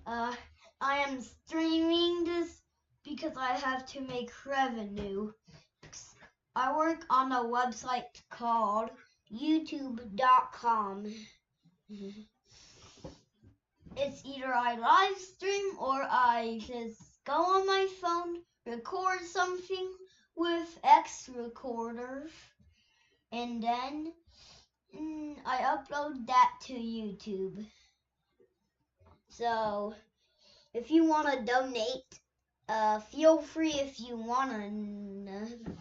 Uh, I am streaming this because I have to make revenue. I work on a website called youtube.com. It's either I live stream or I just go on my phone, record something with X recorder, and then I upload that to YouTube. So if you want to donate, feel free if you want to.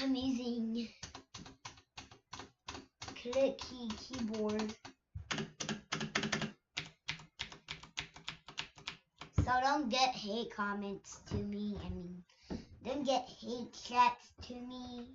I'm using click keyboard. So don't get hate comments to me. Don't get hate chats to me.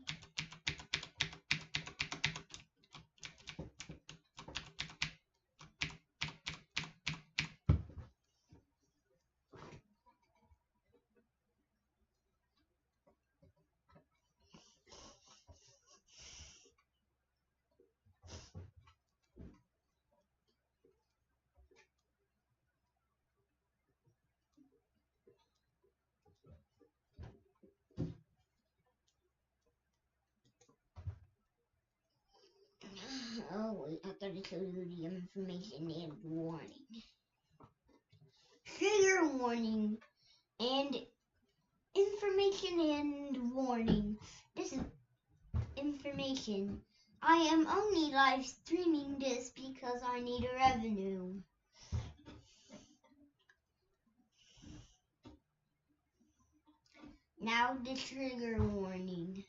Oh wait, I gotta show you the information and warning. Trigger warning and information and warning. This is information. I am only live streaming this because I need a revenue. Now the trigger warning.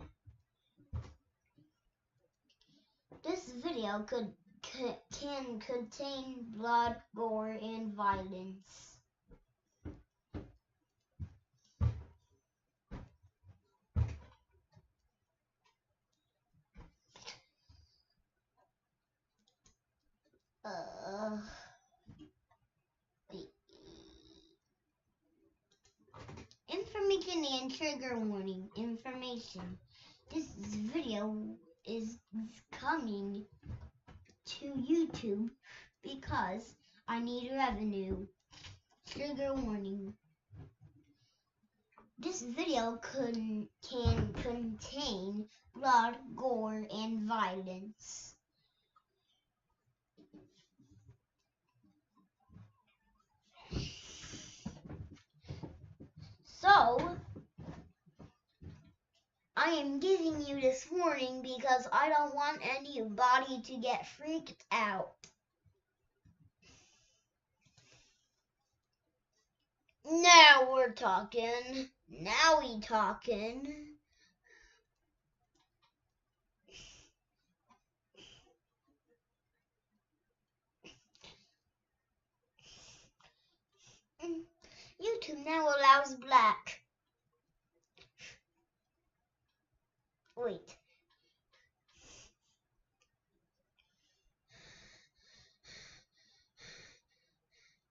This video can contain blood, gore, and violence. Information and trigger warning. Information. This video is coming to YouTube because I need revenue. Trigger warning. This video can contain blood, gore, and violence. So, I am giving you this warning because I don't want anybody to get freaked out. Now we're talking. Now we talking. YouTube now allows black. Wait.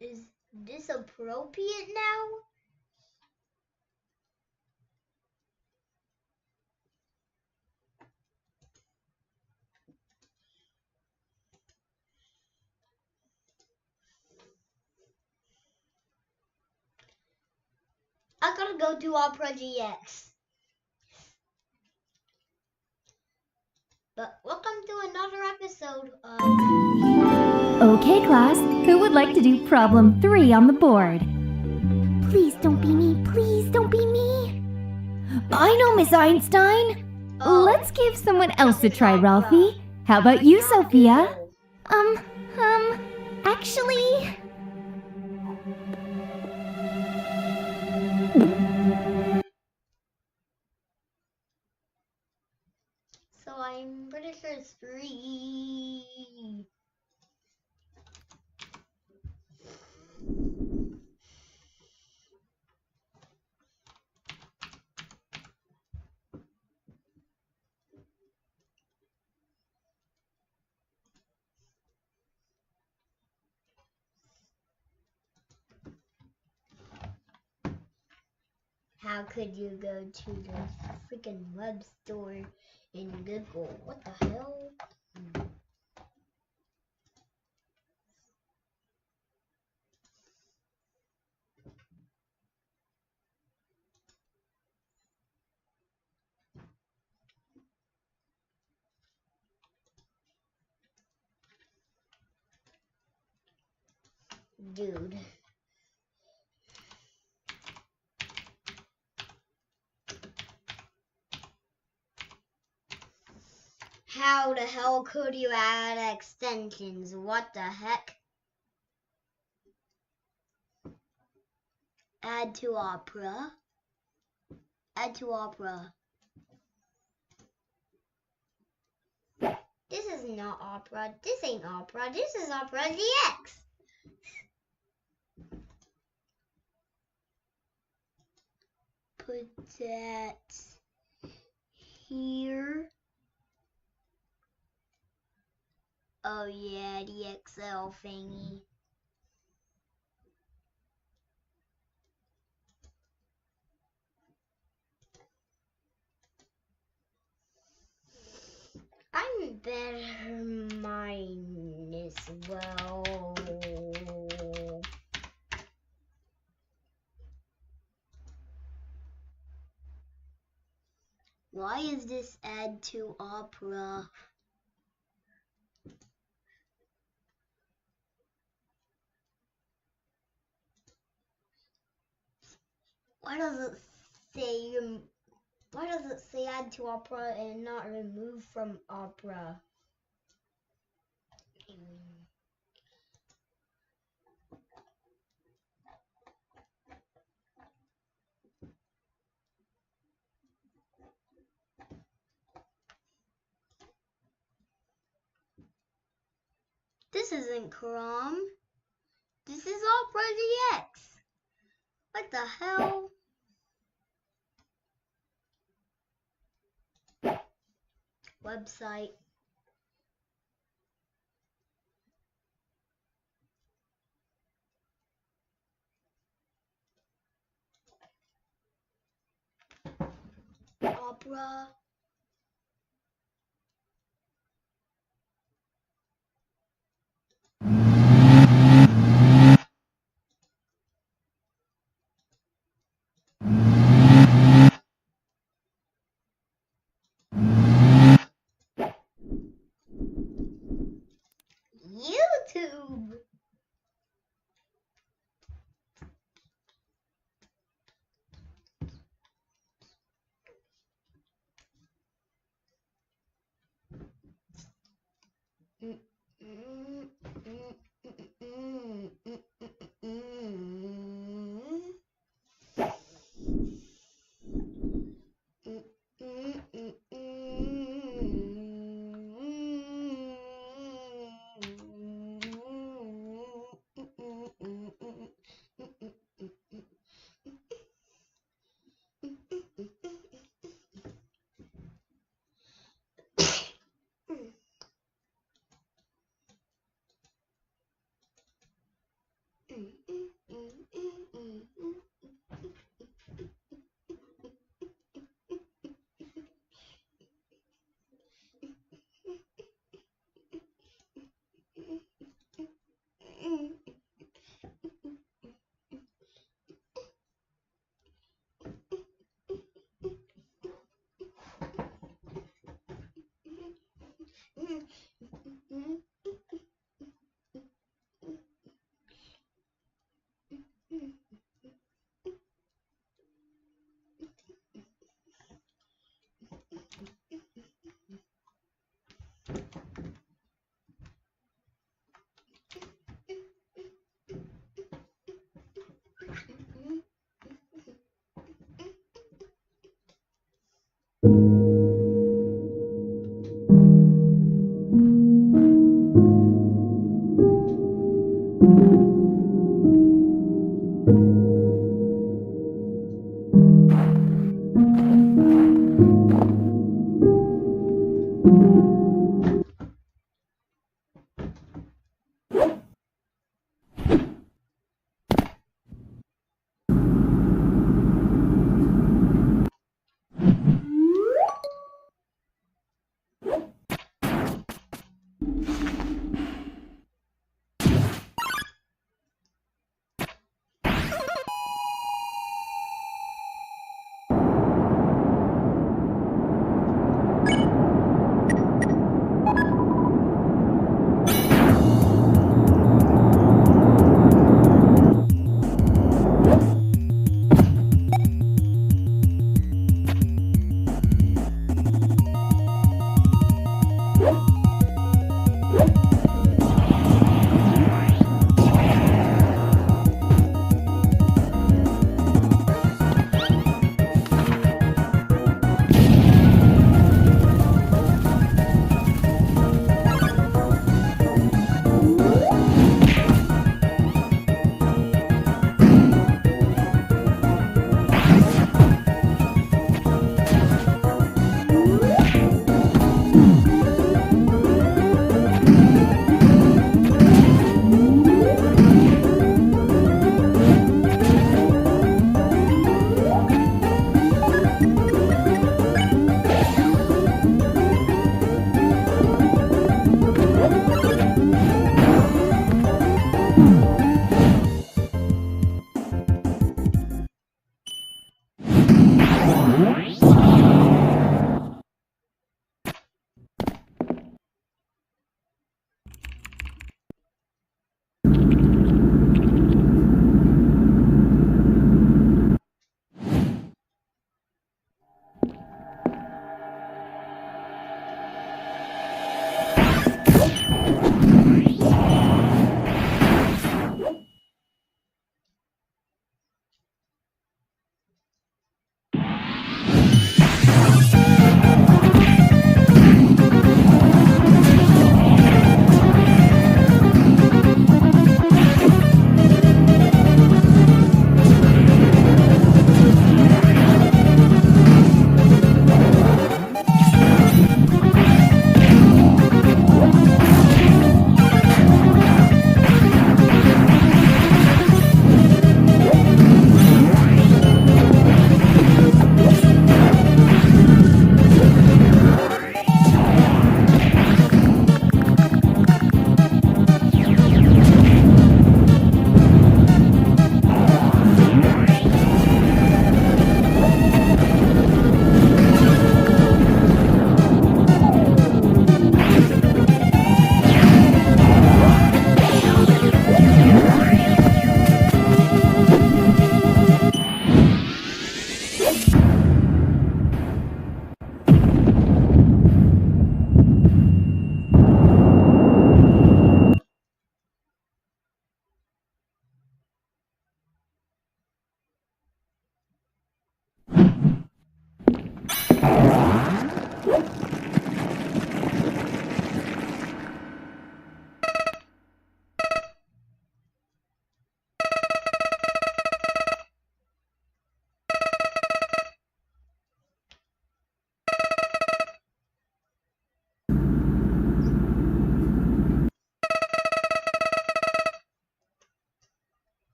Is this appropriate now? I gotta go do Opera GX. But welcome to another episode of... Okay, class, who would like to do problem 3 on the board? Please don't be me, please don't be me. I know, Miss Einstein. Let's give someone else a try, Ralphie. How about you, Sophia? Actually... So I'm pretty sure it's 3. How could you go to the freaking web store in Google? What the hell? Dude. How the hell could you add extensions? What the heck? Add to Opera. Add to Opera. This is not Opera. This ain't Opera. This is Opera GX. Put that here. Oh yeah, the XL thingy. I'm better mine as well. Why is this add to Opera? Why does it say add to Opera and not remove from Opera? This isn't Chrome. This is Opera GX. What the hell? Website. Opera. YouTube.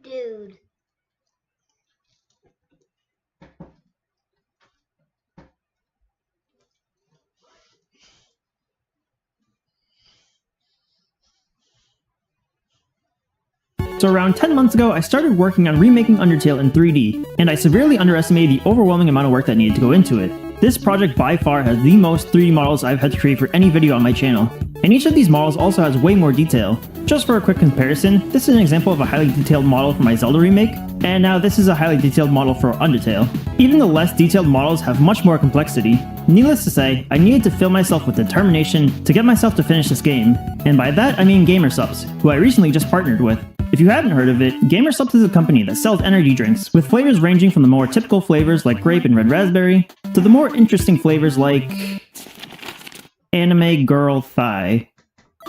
Dude. So around 10 months ago, I started working on remaking Undertale in 3D, and I severely underestimated the overwhelming amount of work that needed to go into it. This project by far has the most 3D models I've had to create for any video on my channel, and each of these models also has way more detail. Just for a quick comparison, this is an example of a highly detailed model for my Zelda remake, and now this is a highly detailed model for Undertale. Even the less detailed models have much more complexity. Needless to say, I needed to fill myself with determination to get myself to finish this game, and by that I mean GamerSupps, who I recently just partnered with. If you haven't heard of it, GamerSupps is a company that sells energy drinks, with flavors ranging from the more typical flavors like grape and red raspberry, to the more interesting flavors like anime girl thigh.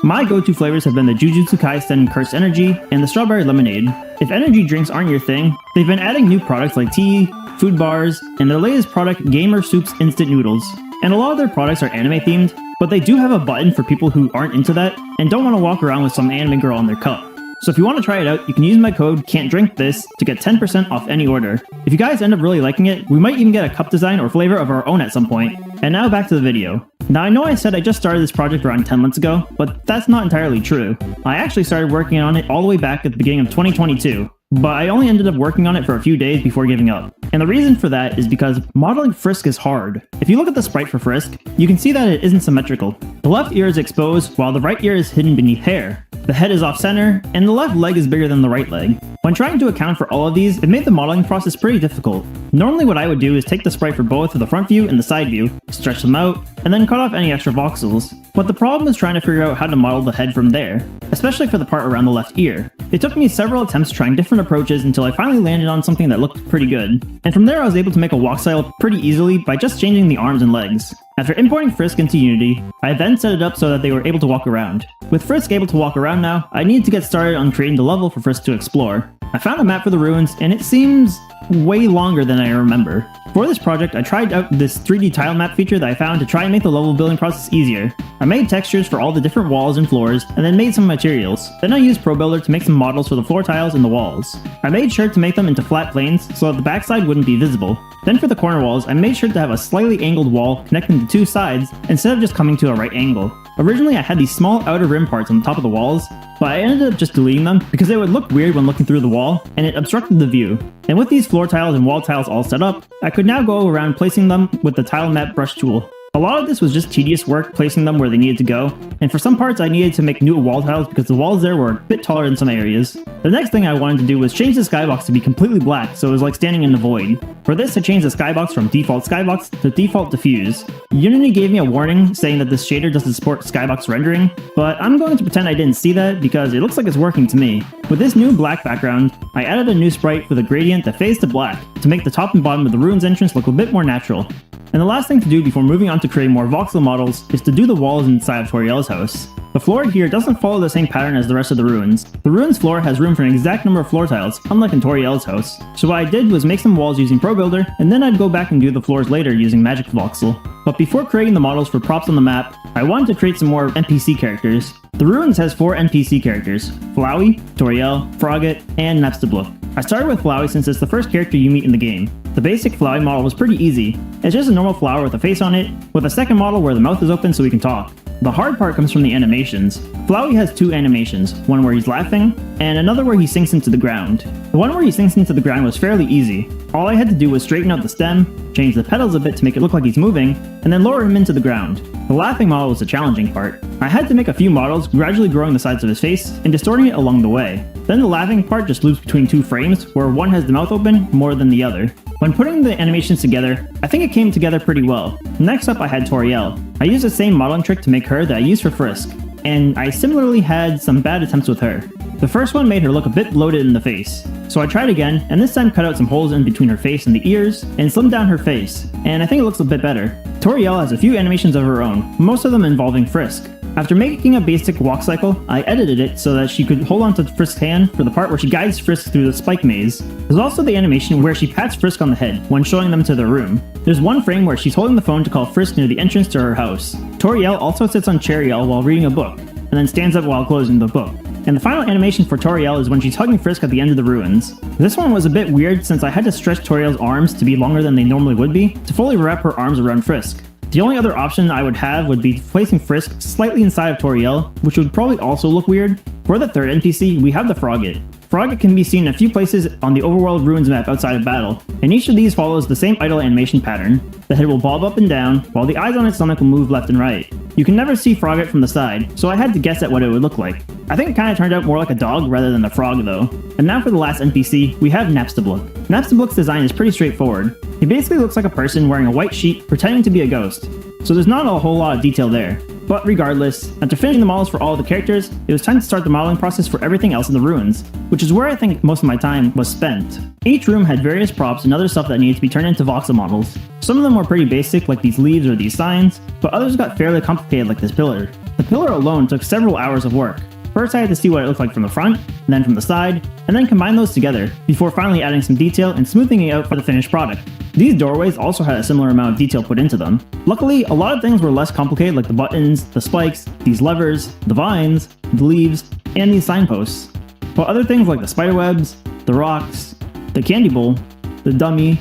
My go-to flavors have been the Jujutsu Kaisen Cursed Energy and the Strawberry Lemonade. If energy drinks aren't your thing, they've been adding new products like tea, food bars, and their latest product, Gamer Soup's Instant Noodles. And a lot of their products are anime themed, but they do have a button for people who aren't into that and don't want to walk around with some anime girl in their cup. So if you want to try it out, you can use my code CAN'TDRINKTHIS to get 10% off any order. If you guys end up really liking it, we might even get a cup design or flavor of our own at some point. And now back to the video. Now I know I said I just started this project around 10 months ago, but that's not entirely true. I actually started working on it all the way back at the beginning of 2022. But I only ended up working on it for a few days before giving up. And the reason for that is because modeling Frisk is hard. If you look at the sprite for Frisk, you can see that it isn't symmetrical. The left ear is exposed while the right ear is hidden beneath hair. The head is off center, and the left leg is bigger than the right leg. When trying to account for all of these, it made the modeling process pretty difficult. Normally what I would do is take the sprite for both the front view and the side view, stretch them out, and then cut off any extra voxels. But the problem is trying to figure out how to model the head from there, especially for the part around the left ear. It took me several attempts trying different approaches until I finally landed on something that looked pretty good. And from there I was able to make a walk style pretty easily by just changing the arms and legs. After importing Frisk into Unity, I then set it up so that they were able to walk around. With Frisk able to walk around now, I needed to get started on creating the level for Frisk to explore. I found a map for the ruins, and it seems way longer than I remember. For this project, I tried out this 3D tile map feature that I found to try and make the level building process easier. I made textures for all the different walls and floors, and then made some materials. Then I used ProBuilder to make some models for the floor tiles and the walls. I made sure to make them into flat planes so that the backside wouldn't be visible. Then for the corner walls, I made sure to have a slightly angled wall connecting the two sides instead of just coming to a right angle. Originally I had these small outer rim parts on the top of the walls, but I ended up just deleting them because they would look weird when looking through the wall, and it obstructed the view. And with these floor tiles and wall tiles all set up, I could now go around placing them with the tile map brush tool. A lot of this was just tedious work placing them where they needed to go, and for some parts I needed to make new wall tiles because the walls there were a bit taller in some areas. The next thing I wanted to do was change the skybox to be completely black so it was like standing in the void. For this I changed the skybox from default skybox to default diffuse. Unity gave me a warning saying that this shader doesn't support skybox rendering, but I'm going to pretend I didn't see that because it looks like it's working to me. With this new black background, I added a new sprite with a gradient that fades to black to make the top and bottom of the ruins entrance look a bit more natural. And the last thing to do before moving on to creating more voxel models is to do the walls inside of Toriel's house. The floor here doesn't follow the same pattern as the rest of the ruins. The ruins floor has room for an exact number of floor tiles, unlike in Toriel's house. So what I did was make some walls using ProBuilder, and then I'd go back and do the floors later using Magic Voxel. But before creating the models for props on the map, I wanted to create some more NPC characters. The ruins has 4 NPC characters: Flowey, Toriel, Frogget, and Napstablook. I started with Flowey since it's the first character you meet in the game. The basic Flowey model was pretty easy. It's just a normal flower with a face on it, with a second model where the mouth is open so we can talk. The hard part comes from the animations. Flowey has two animations, one where he's laughing, and another where he sinks into the ground. The one where he sinks into the ground was fairly easy. All I had to do was straighten out the stem, change the petals a bit to make it look like he's moving, and then lower him into the ground. The laughing model was the challenging part. I had to make a few models, gradually growing the sides of his face and distorting it along the way. Then the laughing part just loops between two frames, where one has the mouth open more than the other. When putting the animations together, I think it came together pretty well. Next up I had Toriel. I used the same modeling trick to make her that I used for Frisk, and I similarly had some bad attempts with her. The first one made her look a bit bloated in the face, so I tried again, and this time cut out some holes in between her face and the ears, and slimmed down her face, and I think it looks a bit better. Toriel has a few animations of her own, most of them involving Frisk. After making a basic walk cycle, I edited it so that she could hold on to Frisk's hand for the part where she guides Frisk through the spike maze. There's also the animation where she pats Frisk on the head when showing them to their room. There's one frame where she's holding the phone to call Frisk near the entrance to her house. Toriel also sits on Cheriel while reading a book, and then stands up while closing the book. And the final animation for Toriel is when she's hugging Frisk at the end of the ruins. This one was a bit weird since I had to stretch Toriel's arms to be longer than they normally would be to fully wrap her arms around Frisk. The only other option I would have would be placing Frisk slightly inside of Toriel, which would probably also look weird. For the third NPC, we have the Frogget. Frogget can be seen in a few places on the overworld ruins map outside of battle, and each of these follows the same idle animation pattern. The head will bob up and down, while the eyes on its stomach will move left and right. You can never see Frogget from the side, so I had to guess at what it would look like. I think it kinda turned out more like a dog rather than a frog though. And now for the last NPC, we have Napstablook. Napstablook's design is pretty straightforward. He basically looks like a person wearing a white sheet pretending to be a ghost, so there's not a whole lot of detail there. But regardless, after finishing the models for all of the characters, it was time to start the modeling process for everything else in the ruins, which is where I think most of my time was spent. Each room had various props and other stuff that needed to be turned into voxel models. Some of them were pretty basic, like these leaves or these signs, but others got fairly complicated, like this pillar. The pillar alone took several hours of work. First I had to see what it looked like from the front, and then from the side, and then combine those together, before finally adding some detail and smoothing it out for the finished product. These doorways also had a similar amount of detail put into them. Luckily, a lot of things were less complicated, like the buttons, the spikes, these levers, the vines, the leaves, and these signposts. But other things like the spiderwebs, the rocks, the candy bowl, the dummy,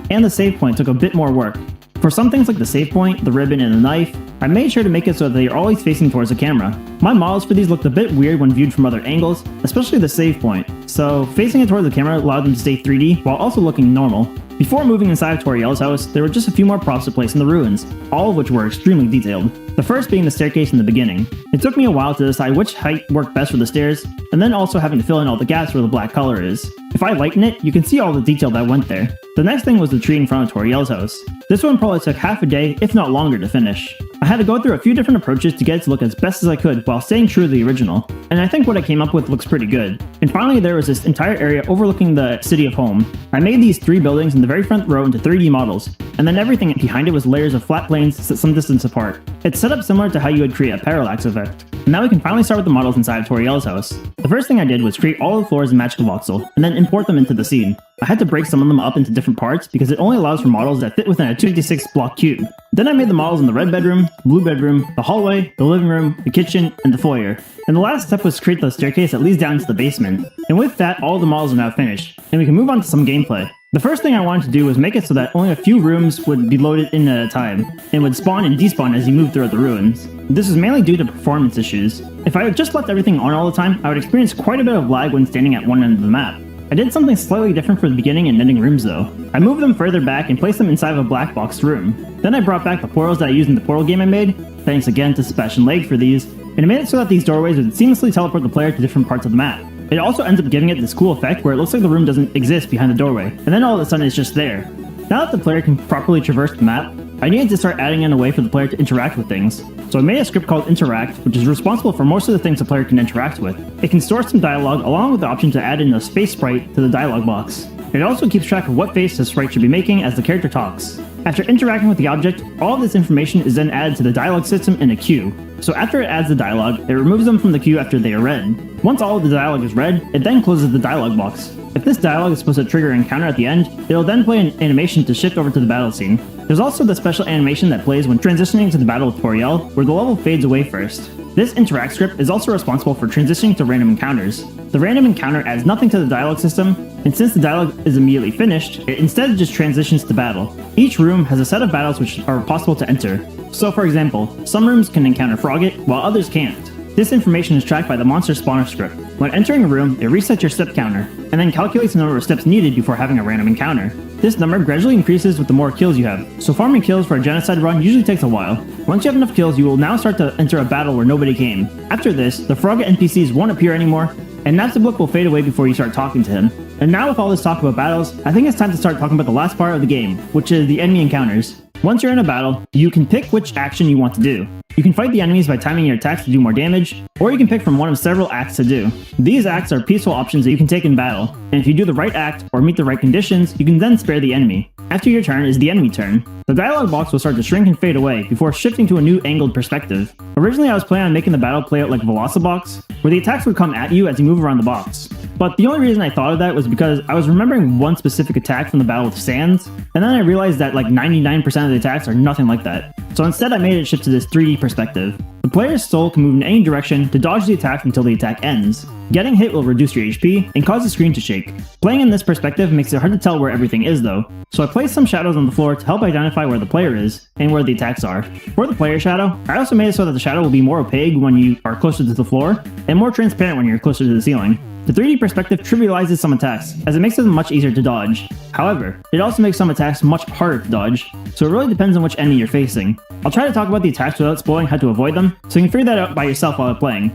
and the save point took a bit more work. For some things like the save point, the ribbon, and the knife, I made sure to make it so that they are always facing towards the camera. My models for these looked a bit weird when viewed from other angles, especially the save point, so facing it towards the camera allowed them to stay 3D while also looking normal. Before moving inside of Toriel's house, there were just a few more props to place in the ruins, all of which were extremely detailed. The first being the staircase in the beginning. It took me a while to decide which height worked best for the stairs, and then also having to fill in all the gaps where the black color is. If I lighten it, you can see all the detail that went there. The next thing was the tree in front of Toriel's house. This one probably took half a day, if not longer, to finish. I had to go through a few different approaches to get it to look as best as I could while staying true to the original, and I think what I came up with looks pretty good. And finally there was this entire area overlooking the city of Home. I made these 3 buildings in the very front row into 3D models, and then everything behind it was layers of flat planes set some distance apart. It's set up similar to how you would create a parallax effect. Now we can finally start with the models inside of Toriel's house. The first thing I did was create all the floors in Magical Voxel, and then import them into the scene. I had to break some of them up into different parts because it only allows for models that fit within a 256 block cube. Then I made the models in the red bedroom, the blue bedroom, the hallway, the living room, the kitchen, and the foyer. And the last step was to create the staircase that leads down to the basement. And with that, all the models are now finished, and we can move on to some gameplay. The first thing I wanted to do was make it so that only a few rooms would be loaded in at a time, and would spawn and despawn as you move throughout the ruins. This is mainly due to performance issues. If I had just left everything on all the time, I would experience quite a bit of lag when standing at one end of the map. I did something slightly different for the beginning and ending rooms though. I moved them further back and placed them inside of a black box room. Then I brought back the portals that I used in the portal game I made, thanks again to Sebastian Leg for these, and I made it so that these doorways would seamlessly teleport the player to different parts of the map. It also ends up giving it this cool effect where it looks like the room doesn't exist behind the doorway, and then all of a sudden it's just there. Now that the player can properly traverse the map, I needed to start adding in a way for the player to interact with things. So I made a script called Interact, which is responsible for most of the things the player can interact with. It can store some dialogue along with the option to add in a space sprite to the dialogue box. It also keeps track of what face the sprite should be making as the character talks. After interacting with the object, all of this information is then added to the dialogue system in a queue. So after it adds the dialogue, it removes them from the queue after they are read. Once all of the dialogue is read, it then closes the dialogue box. If this dialogue is supposed to trigger an encounter at the end, it'll then play an animation to shift over to the battle scene. There's also the special animation that plays when transitioning to the battle with Toriel, where the level fades away first. This interact script is also responsible for transitioning to random encounters. The random encounter adds nothing to the dialogue system, and since the dialogue is immediately finished, it instead just transitions to battle. Each room has a set of battles which are possible to enter. So for example, some rooms can encounter Frogget, while others can't. This information is tracked by the monster spawner script. When entering a room, it resets your step counter, and then calculates the number of steps needed before having a random encounter. This number gradually increases with the more kills you have, so farming kills for a genocide run usually takes a while. Once you have enough kills, you will now start to enter a battle where nobody came. After this, the Frogget NPCs won't appear anymore, and Natsublook will fade away before you start talking to him. And now with all this talk about battles, I think it's time to start talking about the last part of the game, which is the enemy encounters. Once you're in a battle, you can pick which action you want to do. You can fight the enemies by timing your attacks to do more damage, or you can pick from one of several acts to do. These acts are peaceful options that you can take in battle, and if you do the right act or meet the right conditions, you can then spare the enemy. After your turn is the enemy turn. The dialogue box will start to shrink and fade away before shifting to a new angled perspective. Originally I was planning on making the battle play out like Velocibox, where the attacks would come at you as you move around the box. But the only reason I thought of that was because I was remembering one specific attack from the battle with Sands, and then I realized that like 99% of the attacks are nothing like that. So instead I made it shift to this 3D perspective. The player's soul can move in any direction to dodge the attack until the attack ends. Getting hit will reduce your HP and cause the screen to shake. Playing in this perspective makes it hard to tell where everything is though, so I placed some shadows on the floor to help identify where the player is and where the attacks are. For the player shadow, I also made it so that the shadow will be more opaque when you are closer to the floor and more transparent when you're closer to the ceiling. The 3D perspective trivializes some attacks, as it makes them much easier to dodge. However, it also makes some attacks much harder to dodge, so it really depends on which enemy you're facing. I'll try to talk about the attacks without spoiling how to avoid them, so you can figure that out by yourself while playing.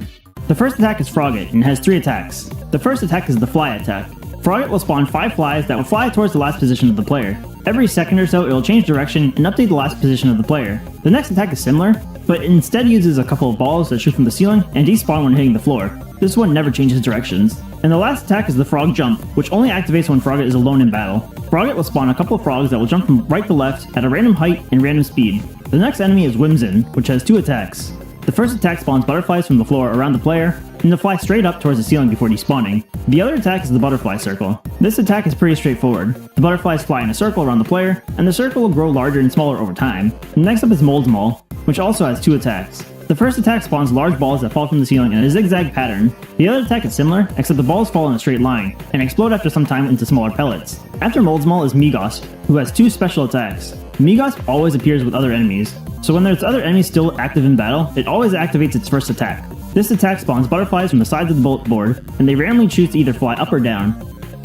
The first attack is Frogget, and has 3 attacks. The first attack is the Fly attack. Frogget will spawn 5 flies that will fly towards the last position of the player. Every second or so, it will change direction and update the last position of the player. The next attack is similar, but instead uses a couple of balls that shoot from the ceiling and despawn when hitting the floor. This one never changes directions. And the last attack is the Frog Jump, which only activates when Frogget is alone in battle. Frogget will spawn a couple of frogs that will jump from right to left at a random height and random speed. The next enemy is Whimsin, which has 2 attacks. The first attack spawns butterflies from the floor around the player, and to fly straight up towards the ceiling before despawning. The other attack is the Butterfly Circle. This attack is pretty straightforward. The butterflies fly in a circle around the player, and the circle will grow larger and smaller over time. Next up is Mold Maul, which also has 2 attacks. The first attack spawns large balls that fall from the ceiling in a zigzag pattern. The other attack is similar, except the balls fall in a straight line, and explode after some time into smaller pellets. After Mold Maul is Migos, who has 2 special attacks. Migos always appears with other enemies, so when there's other enemies still active in battle, it always activates its first attack. This attack spawns butterflies from the sides of the bullet board, and they randomly choose to either fly up or down.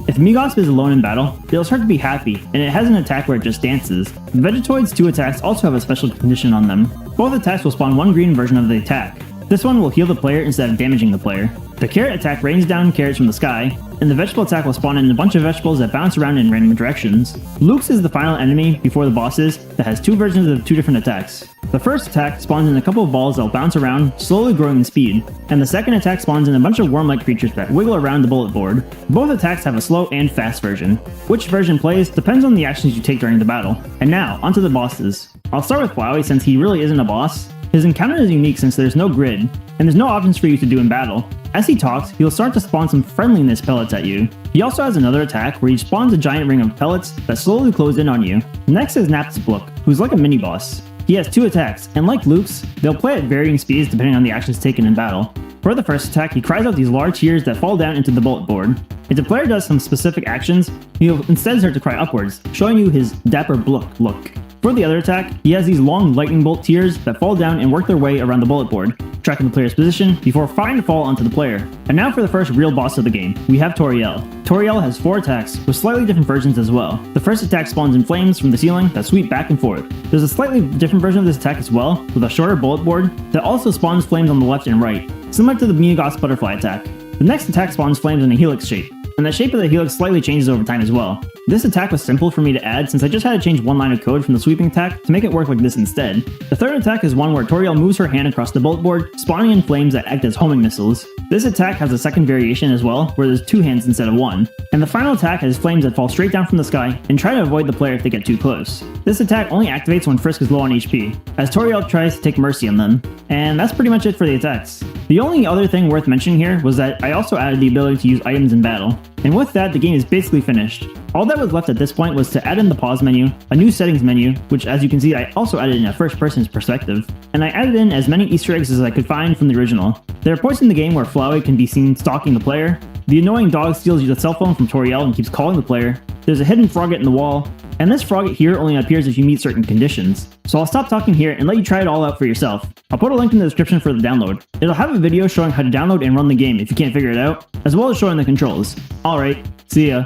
If Migos is alone in battle, it'll start to be happy, and it has an attack where it just dances. The Vegetoid's 2 attacks also have a special condition on them. Both attacks will spawn one green version of the attack. This one will heal the player instead of damaging the player. The Carrot attack rains down carrots from the sky, and the Vegetable attack will spawn in a bunch of vegetables that bounce around in random directions. Luke's is the final enemy before the bosses that has 2 versions of 2 different attacks. The first attack spawns in a couple of balls that will bounce around, slowly growing in speed, and the second attack spawns in a bunch of worm-like creatures that wiggle around the bullet board. Both attacks have a slow and fast version. Which version plays depends on the actions you take during the battle. And now, onto the bosses. I'll start with Flowey since he really isn't a boss. His encounter is unique since there's no grid, and there's no options for you to do in battle. As he talks, he'll start to spawn some friendliness pellets at you. He also has another attack where he spawns a giant ring of pellets that slowly close in on you. Next is Natsublook, who's like a mini-boss. He has 2 attacks, and like Luke's, they'll play at varying speeds depending on the actions taken in battle. For the first attack, he cries out these large tears that fall down into the bullet board. If the player does some specific actions, he'll instead start to cry upwards, showing you his Dapper Blook look. For the other attack, he has these long lightning bolt tears that fall down and work their way around the bullet board, tracking the player's position before firing to fall onto the player. And now for the first real boss of the game, we have Toriel. Toriel has 4 attacks, with slightly different versions as well. The first attack spawns in flames from the ceiling that sweep back and forth. There's a slightly different version of this attack as well, with a shorter bullet board that also spawns flames on the left and right, similar to the Miyagos butterfly attack. The next attack spawns flames in a helix shape, and the shape of the helix slightly changes over time as well. This attack was simple for me to add since I just had to change one line of code from the sweeping attack to make it work like this instead. The third attack is one where Toriel moves her hand across the bullet board, spawning in flames that act as homing missiles. This attack has a second variation as well, where there's 2 hands instead of 1. And the final attack has flames that fall straight down from the sky and try to avoid the player if they get too close. This attack only activates when Frisk is low on HP, as Toriel tries to take mercy on them. And that's pretty much it for the attacks. The only other thing worth mentioning here was that I also added the ability to use items in battle. And with that, the game is basically finished. All that was left at this point was to add in the pause menu, a new settings menu, which as you can see I also added in a first person's perspective, and I added in as many Easter eggs as I could find from the original. There are points in the game where Flowey can be seen stalking the player, the annoying dog steals the cell phone from Toriel and keeps calling the player, there's a hidden Frogget in the wall, And this frog here only appears if you meet certain conditions. So I'll stop talking here and let you try it all out for yourself. I'll put a link in the description for the download. It'll have a video showing how to download and run the game if you can't figure it out, as well as showing the controls. Alright, see ya.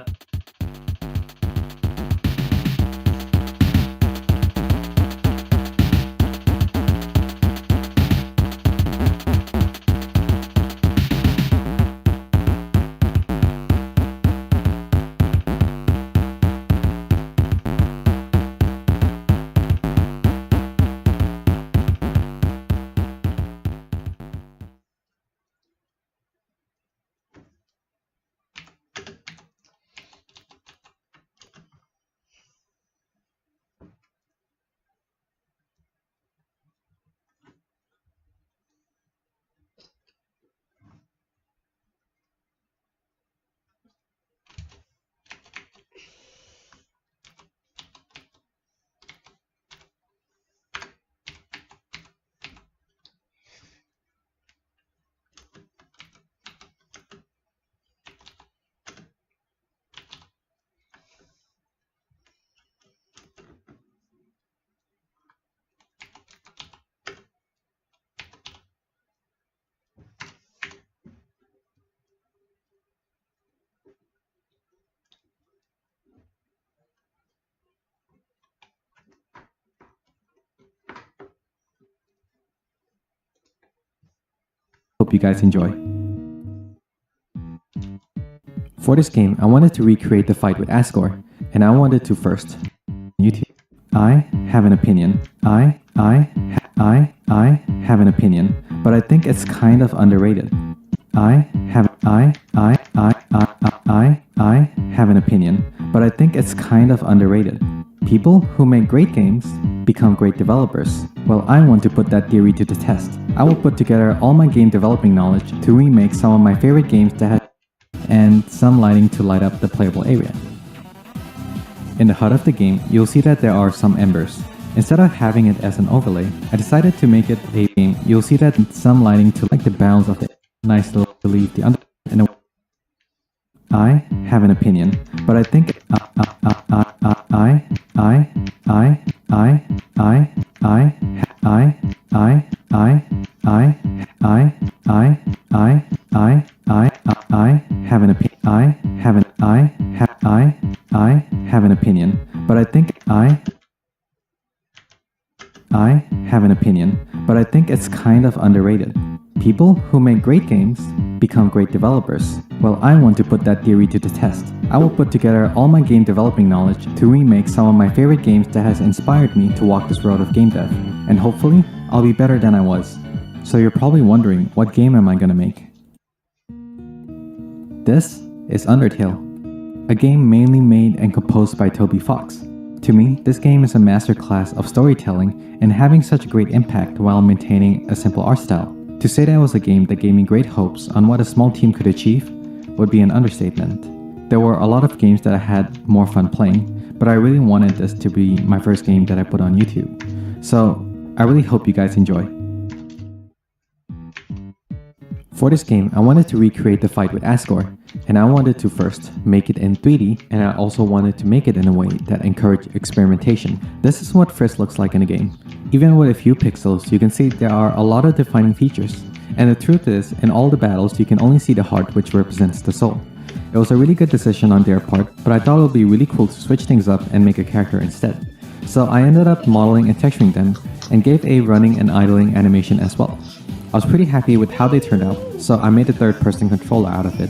Hope you guys enjoy. For this game, I wanted to recreate the fight with Asgore, and I wanted to first YouTube. I have an opinion. I have an opinion, but I think it's kind of underrated. I have an opinion, but I think it's kind of underrated. People who make great games become great developers. Well, I want to put that theory to the test. I will put together all my game developing knowledge to remake some of my favorite games that have and some lighting to light up the playable area. In the HUD of the game, you'll see that there are some embers. Instead of having it as an overlay, I decided to make it a game. You'll see that some lighting to like the bounds of the nice little to leave the under. I have an opinion, but I think it's kind of underrated. People who make great games become great developers. Well, I want to put that theory to the test. I will put together all my game developing knowledge to remake some of my favorite games that has inspired me to walk this road of game dev. And hopefully, I'll be better than I was. So you're probably wondering, what game am I gonna make? This is Undertale, a game mainly made and composed by Toby Fox. To me, this game is a masterclass of storytelling and having such a great impact while maintaining a simple art style. To say that it was a game that gave me great hopes on what a small team could achieve would be an understatement. There were a lot of games that I had more fun playing, but I really wanted this to be my first game that I put on YouTube. So I really hope you guys enjoy. For this game, I wanted to recreate the fight with Asgore, and I wanted to first make it in 3D, and I also wanted to make it in a way that encouraged experimentation. This is what Frisk looks like in a game. Even with a few pixels, you can see there are a lot of defining features. And the truth is, in all the battles, you can only see the heart, which represents the soul. It was a really good decision on their part, but I thought it would be really cool to switch things up and make a character instead. So I ended up modeling and texturing them, and gave a running and idling animation as well. I was pretty happy with how they turned out, so I made a third-person controller out of it.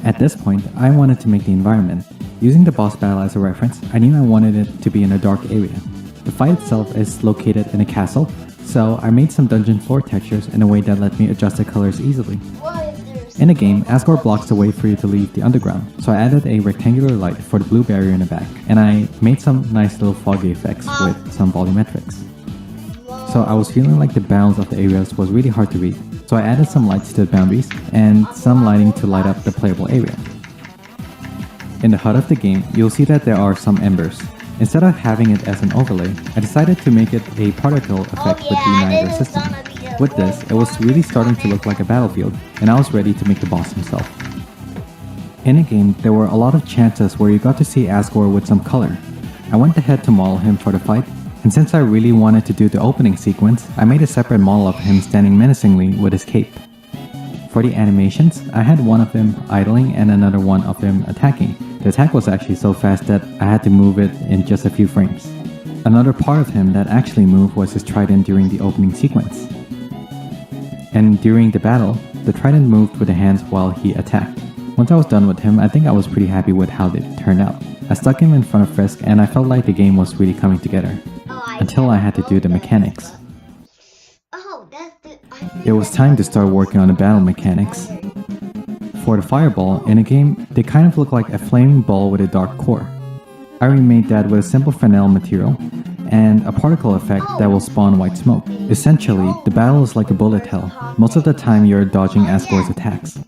At this point, I wanted to make the environment. Using the boss battle as a reference, I knew I wanted it to be in a dark area. The fight itself is located in a castle, so I made some dungeon floor textures in a way that let me adjust the colors easily. In the game, Asgore blocks the way for you to leave the underground, so I added a rectangular light for the blue barrier in the back, and I made some nice little foggy effects with some volumetrics. So I was feeling like the bounds of the areas was really hard to read, so I added some lights to the boundaries and some lighting to light up the playable area. In the HUD of the game, you'll see that there are some embers. Instead of having it as an overlay, I decided to make it a particle effect with the Niagara system. With this, it was really starting to look like a battlefield, and I was ready to make the boss himself. In the game, there were a lot of chances where you got to see Asgore with some color. I went ahead to model him for the fight, and since I really wanted to do the opening sequence, I made a separate model of him standing menacingly with his cape. For the animations, I had one of him idling and another one of him attacking. The attack was actually so fast that I had to move it in just a few frames. Another part of him that actually moved was his trident during the opening sequence. And during the battle, the trident moved with the hands while he attacked. Once I was done with him, I think I was pretty happy with how it turned out. I stuck him in front of Frisk and I felt like the game was really coming together. Until I had to do the mechanics. It was time to start working on the battle mechanics. For the fireball, in a game, they kind of look like a flaming ball with a dark core. I remade that with a simple fennel material and a particle effect that will spawn white smoke. Essentially, the battle is like a bullet hell. Most of the time you're dodging Asgore's attacks.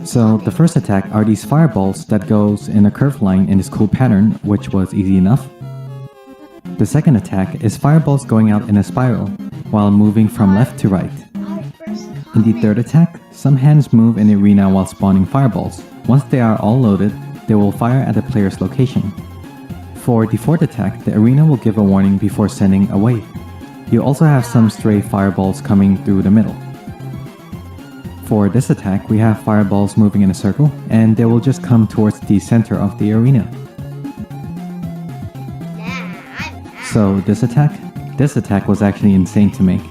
So the first attack are these fireballs that goes in a curved line in this cool pattern, which was easy enough. The second attack is fireballs going out in a spiral, while moving from left to right. In the third attack, some hands move in the arena while spawning fireballs. Once they are all loaded, they will fire at the player's location. For the fourth attack, the arena will give a warning before sending a wave. You also have some stray fireballs coming through the middle. For this attack, we have fireballs moving in a circle, and they will just come towards the center of the arena. So this attack was actually insane to make.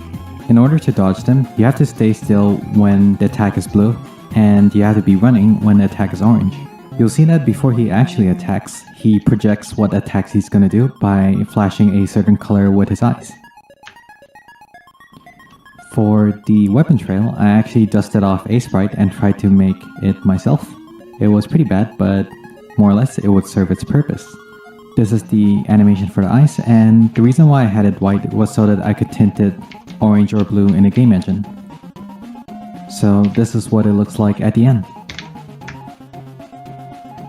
In order to dodge them, you have to stay still when the attack is blue, and you have to be running when the attack is orange. You'll see that before he actually attacks, he projects what attacks he's gonna do by flashing a certain color with his eyes. For the weapon trail, I actually dusted off a sprite and tried to make it myself. It was pretty bad, but more or less it would serve its purpose. This is the animation for the eyes, and the reason why I had it white was so that I could tint it orange or blue in the game engine. So this is what it looks like at the end.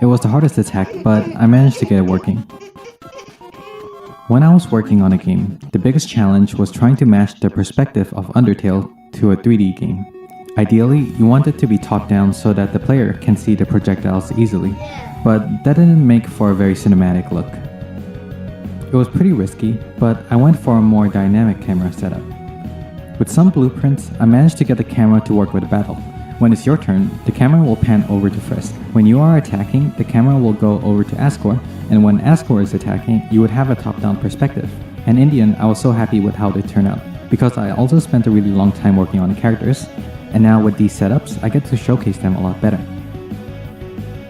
It was the hardest attack, but I managed to get it working. When I was working on a game, the biggest challenge was trying to match the perspective of Undertale to a 3D game. Ideally, you want it to be top-down so that the player can see the projectiles easily, but that didn't make for a very cinematic look. It was pretty risky, but I went for a more dynamic camera setup. With some blueprints, I managed to get the camera to work with the battle. When it's your turn, the camera will pan over to Frisk. When you are attacking, the camera will go over to Asgore, and when Asgore is attacking, you would have a top-down perspective. And in the end, I was so happy with how they turned out, because I also spent a really long time working on the characters, and now with these setups, I get to showcase them a lot better.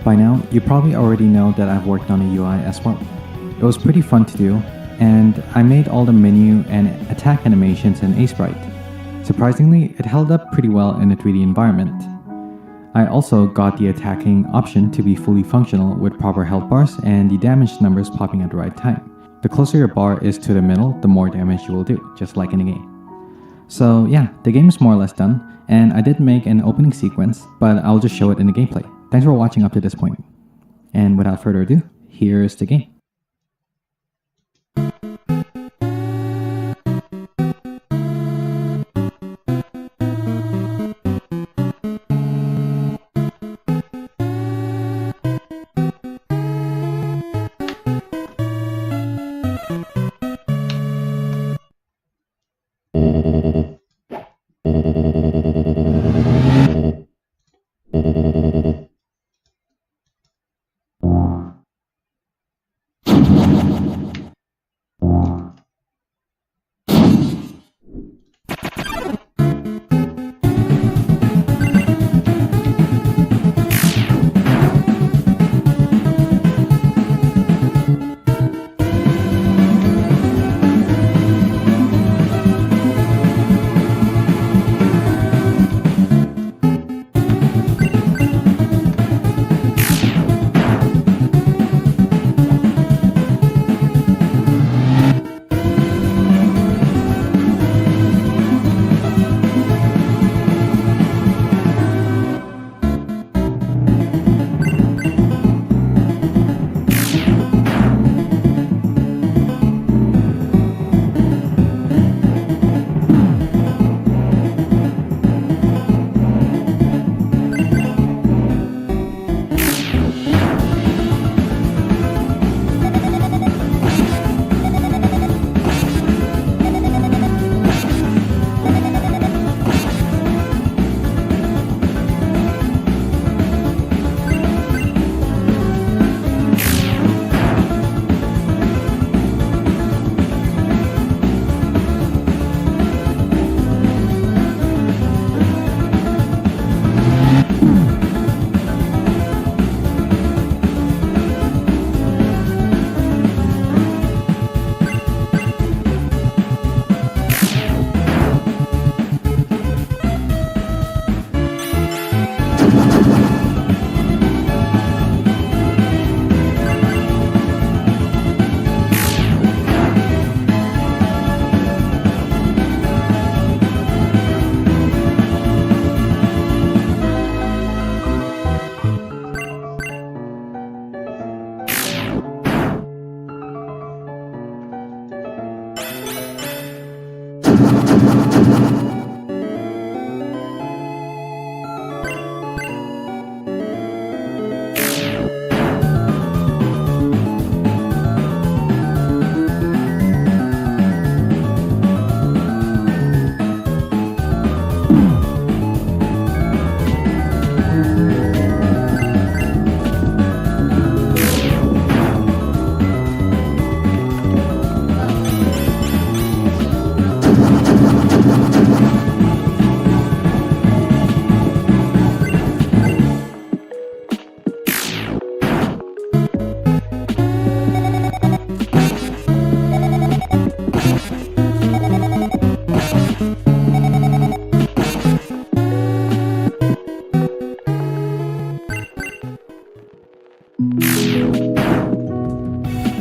By now, you probably already know that I've worked on a UI as well. It was pretty fun to do, and I made all the menu and attack animations in Sprite. Surprisingly, it held up pretty well in a 3D environment. I also got the attacking option to be fully functional with proper health bars and the damage numbers popping at the right time. The closer your bar is to the middle, the more damage you will do, just like in a game. So yeah, the game is more or less done, and I did make an opening sequence, but I'll just show it in the gameplay. Thanks for watching up to this point. And without further ado, here's the game.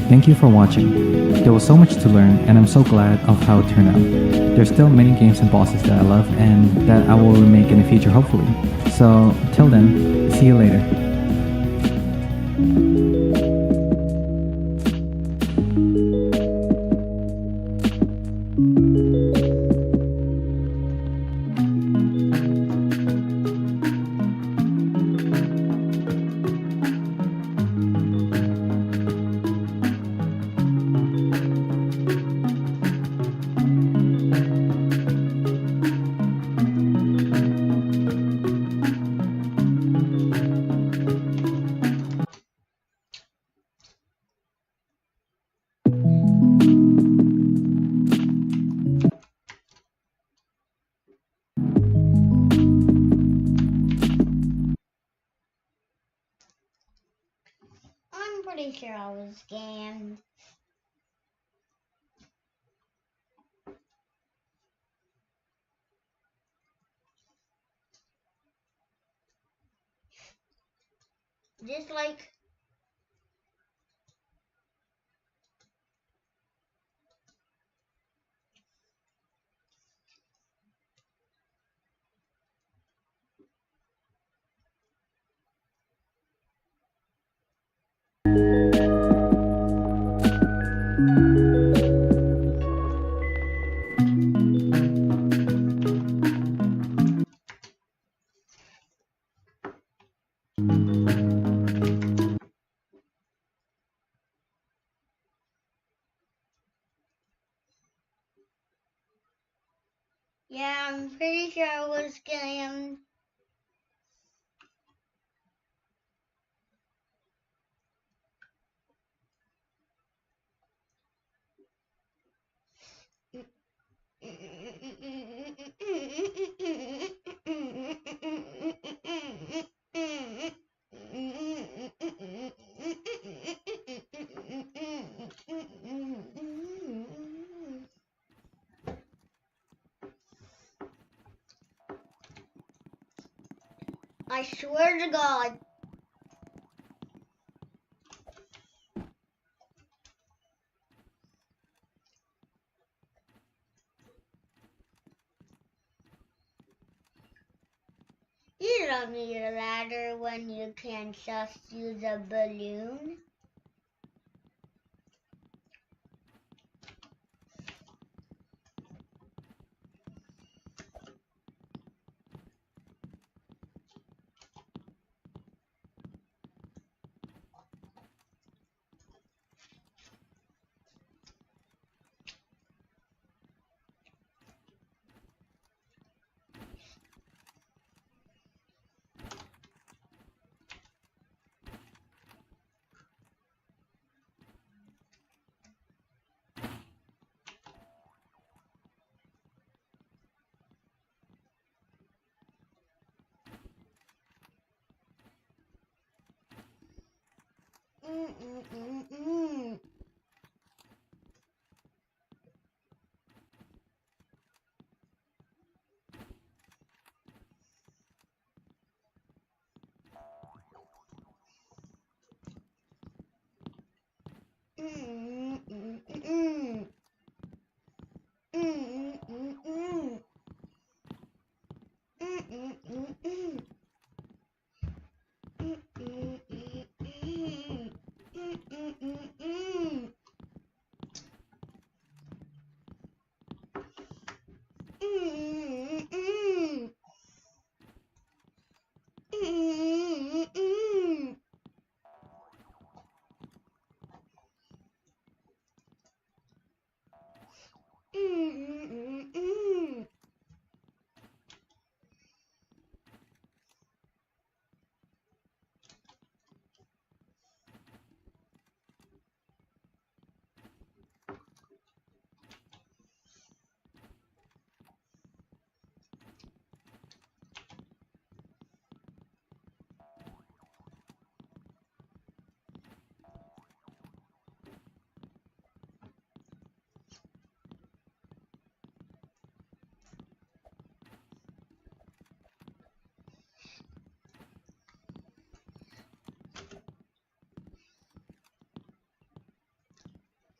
Thank you for watching. There was so much to learn and I'm so glad of how it turned out. There's still many games and bosses that I love and that I will remake in the future hopefully. So till then, see you later. I'm pretty sure I was scammed. Just like yeah, I'm pretty sure I was scammed. I swear to God. You don't need a ladder when you can just use a balloon.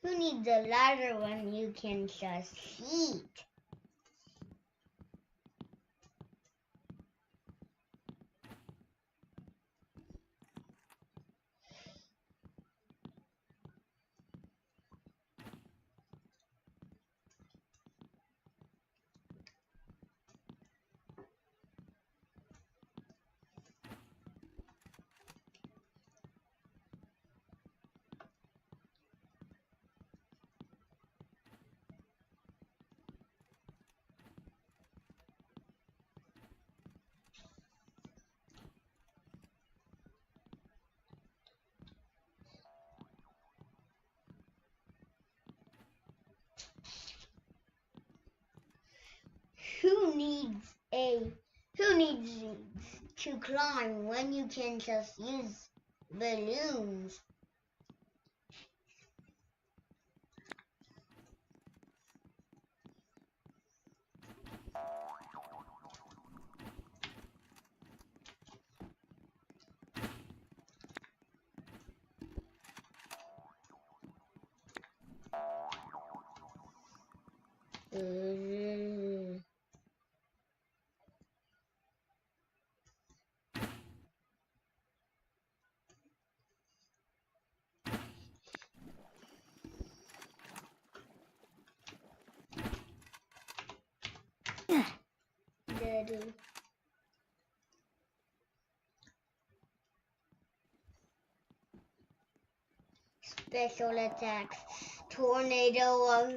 Who needs a ladder when you can just eat? Who needs to climb when you can just use balloons? Daddy. Special attacks. Tornado of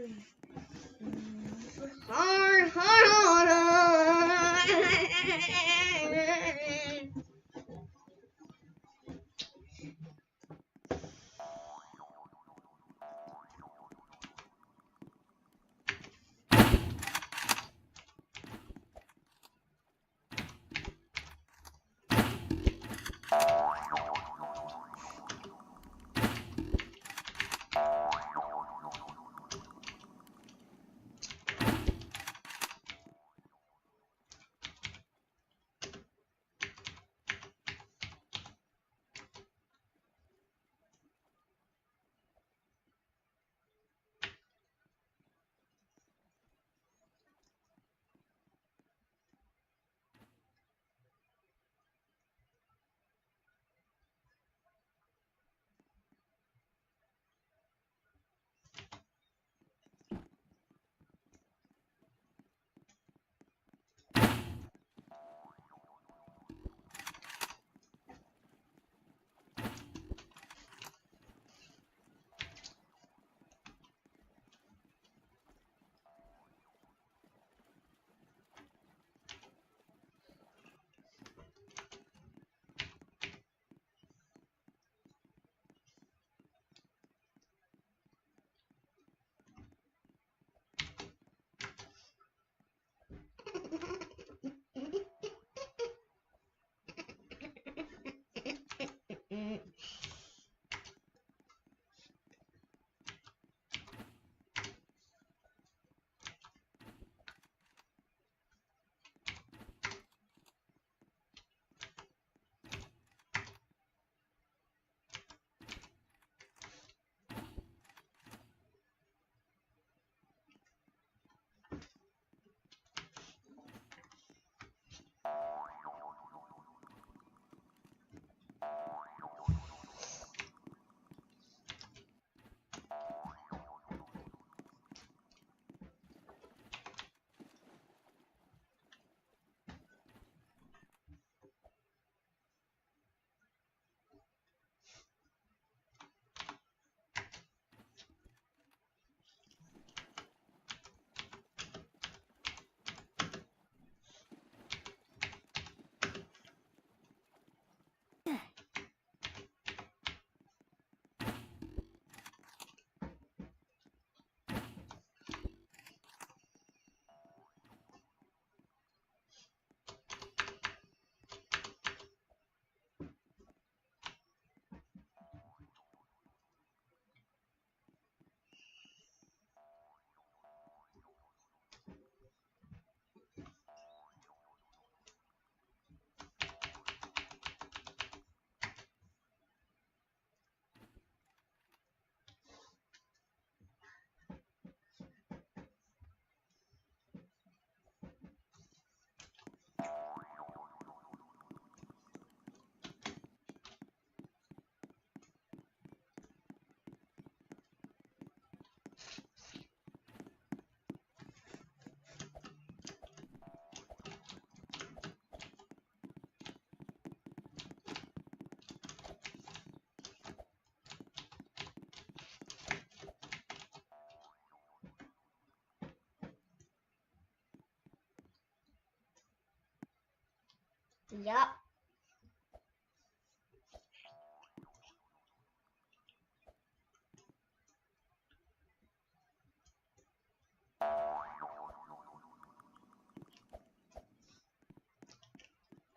Yup.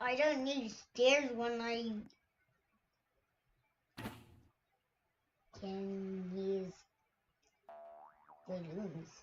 I don't need stairs when I can use balloons.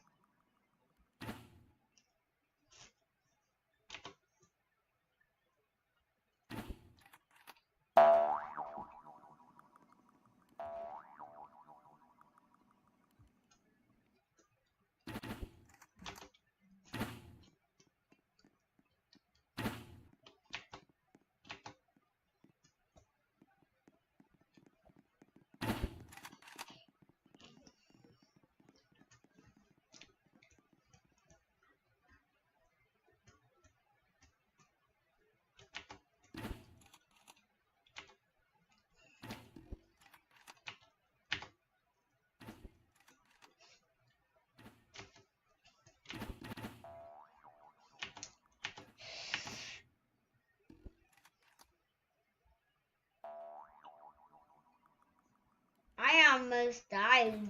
I almost died.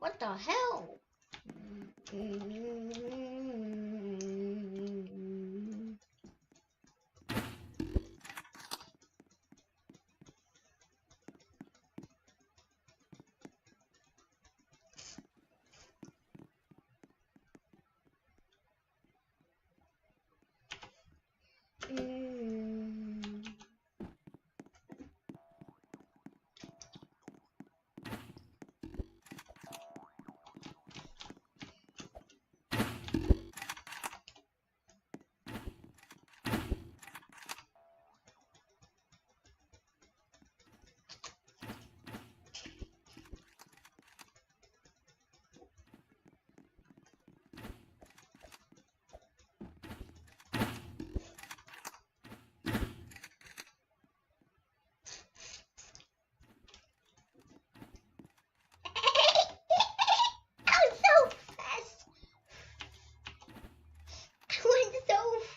What the hell?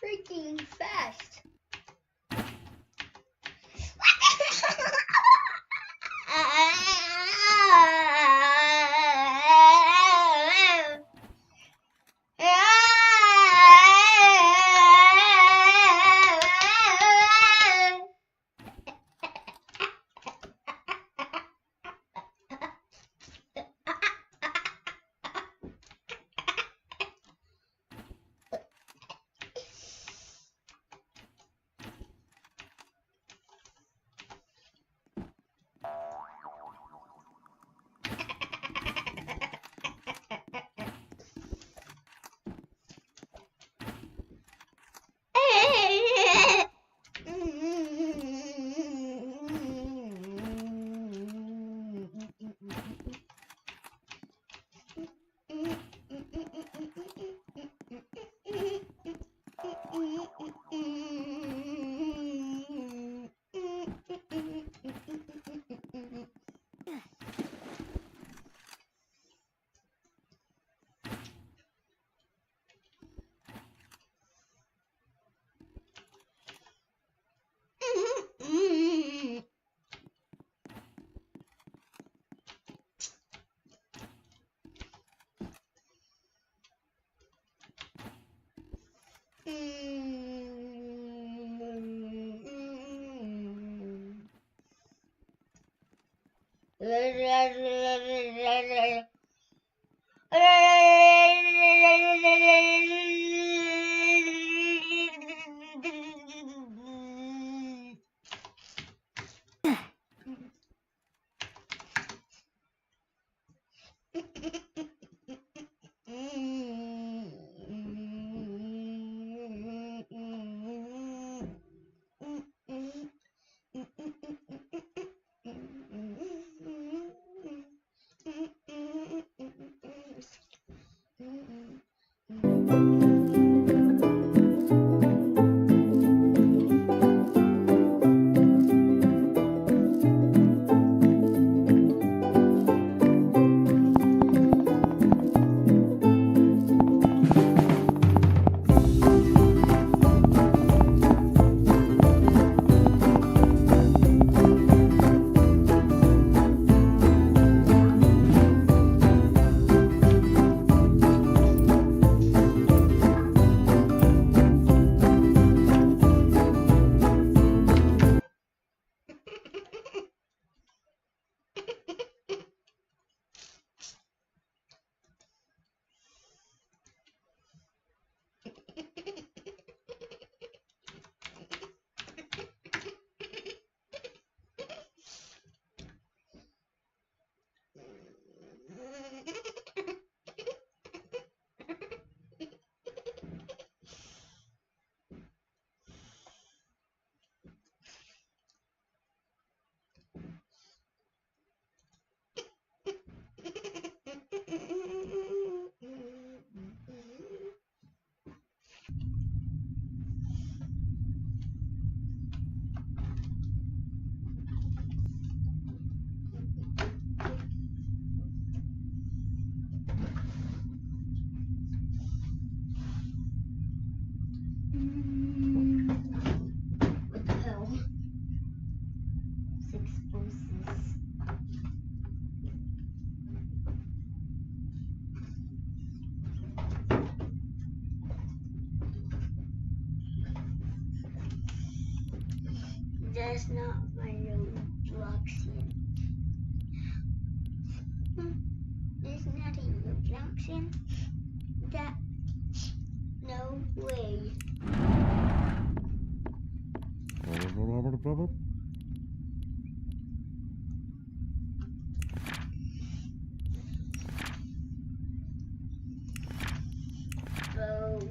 Freaking fast. That's not my Robloxian. There's not a Robloxian. That no way. Oh.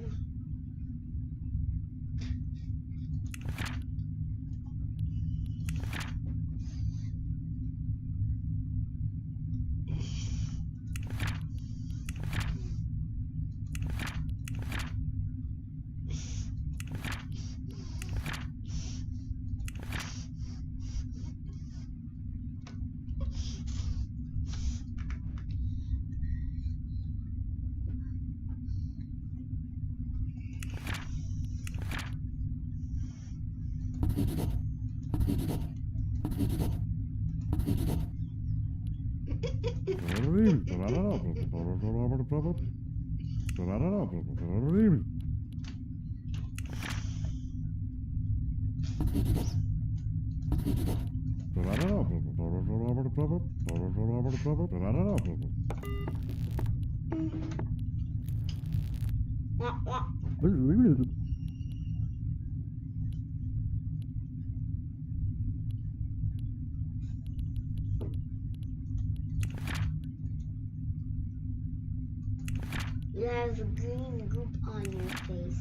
You have a green goop on your face.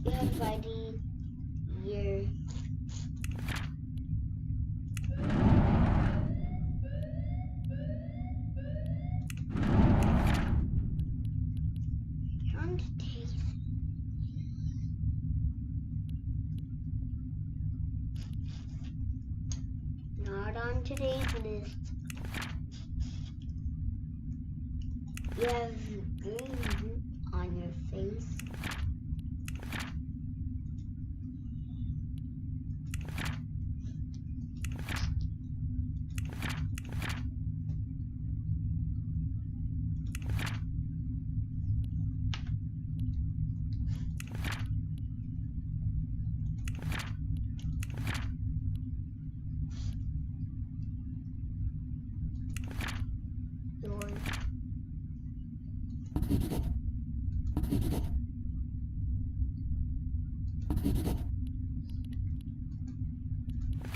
You have ID your on today's not on today's list. You have green goop on your face.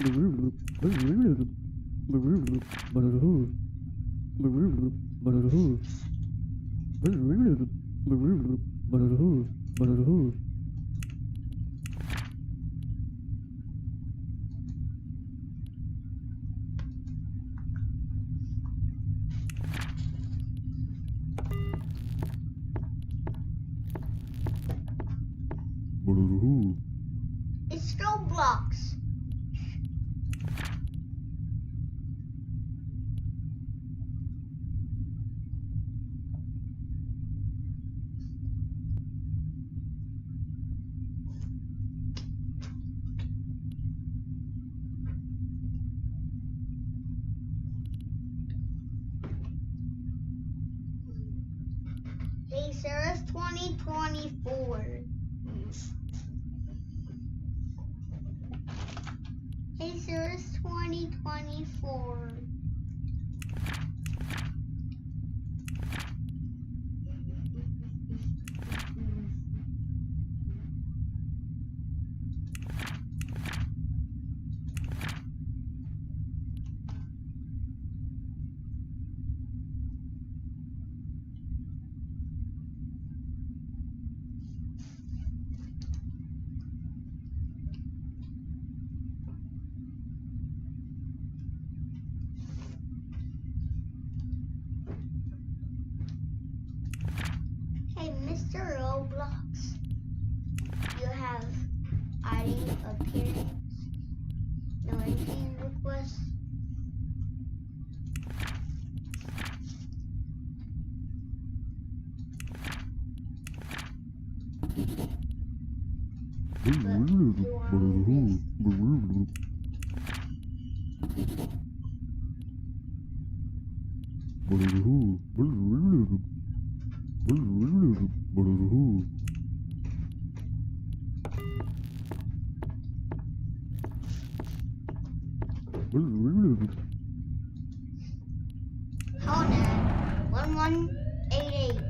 Your it's Roblox. Hey, sir, it's 2024. Hey, sir, it's 2024. Hey, Mr. Roblox, you have ID appearance, no entry request. But you are on this. Conan 1188.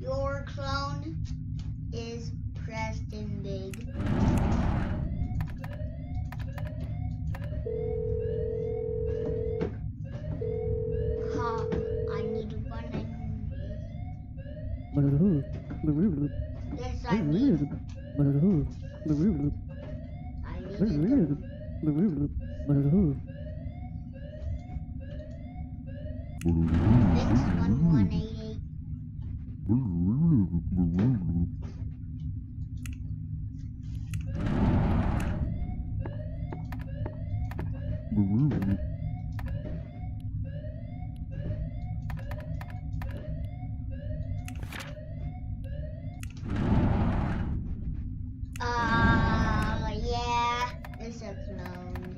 Your clone is Preston Big. I need one. Yes, I need. I need Thanks 1188. Yeah, it's a clone.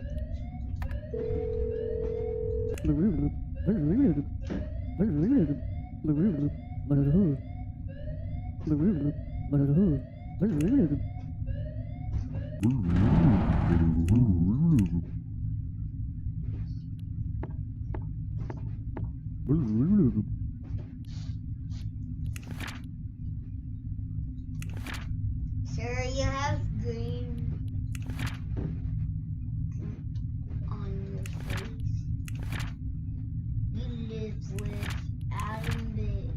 Sir, you have green on your face. You live with Adam Big.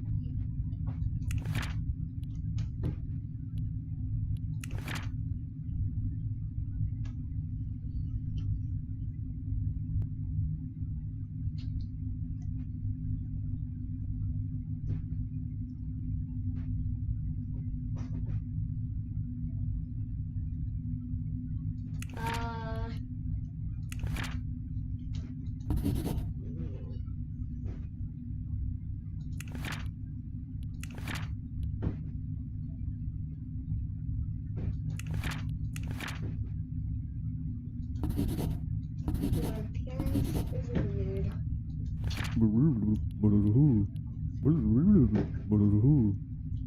Your appearance is weird.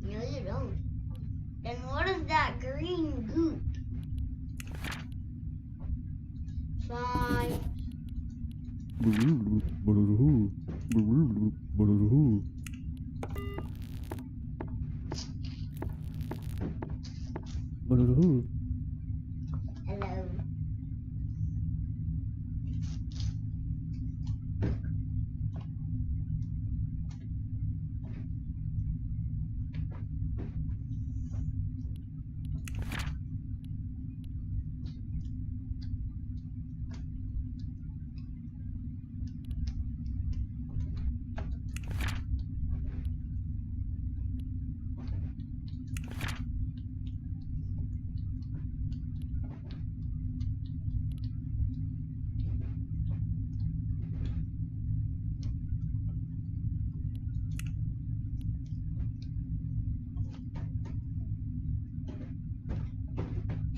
No, you don't. Then what is that green goop? 5. Hello.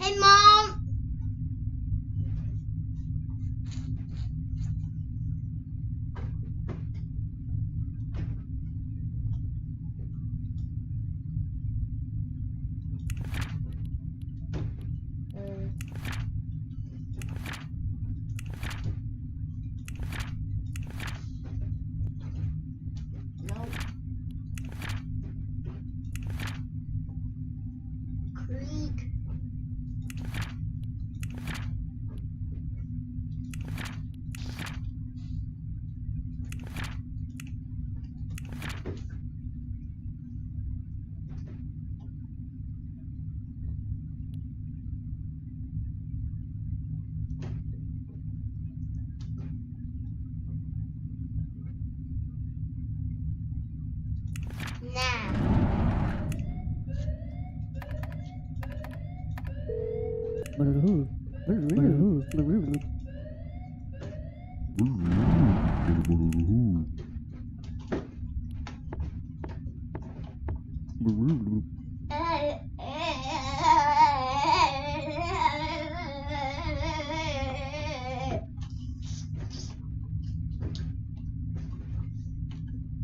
Hey, Mom! No. Creek.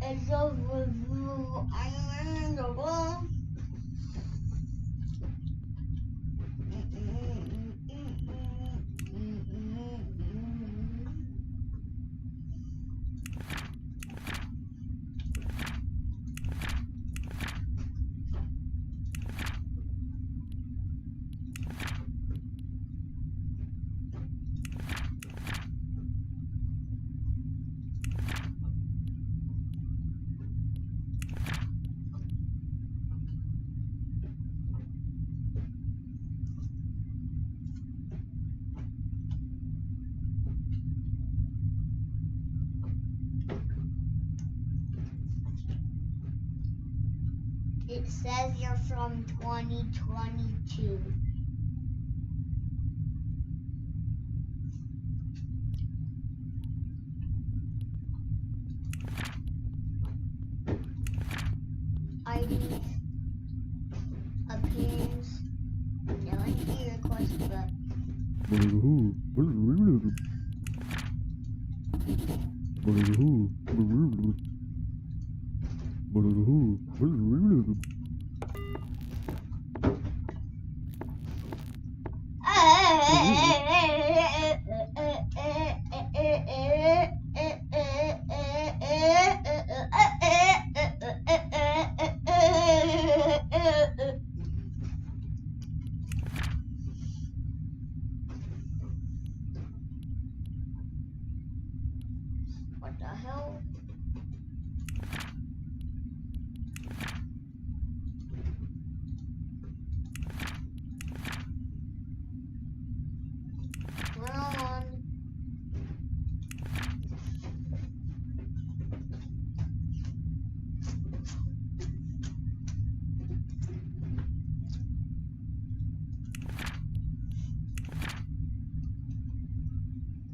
It's over. I'm in the wall. It says you're from 2022. ID, appearance, no entry request, but what the hell?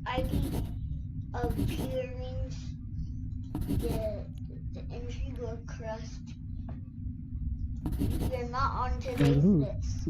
ID, appearance, the entry request. You're not on today's list.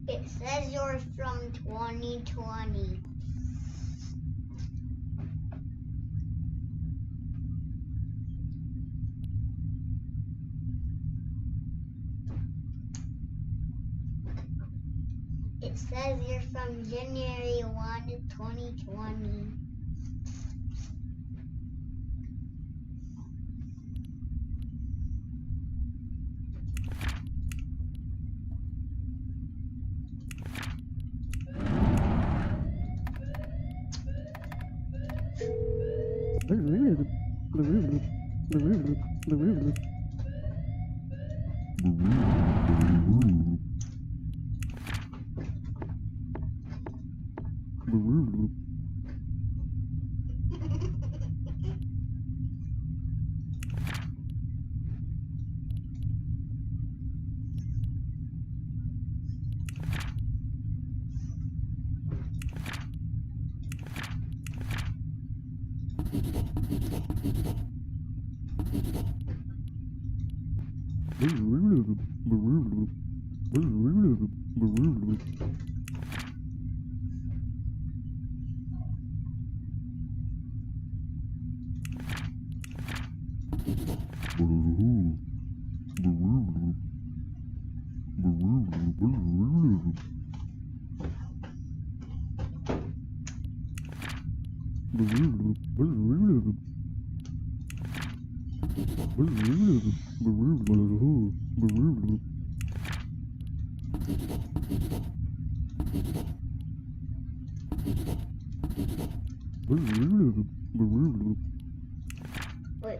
It says you're from 2020. It says you're from January 1, 2020. Wait.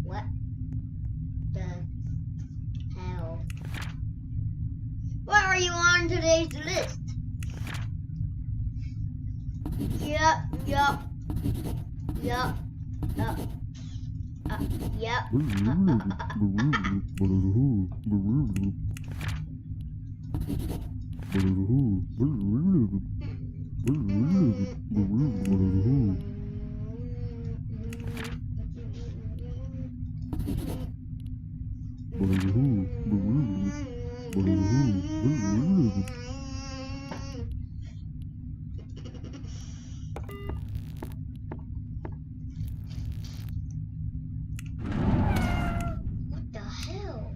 What the hell? Why are you on today's list? Yup. Yup. Yup. What the hell?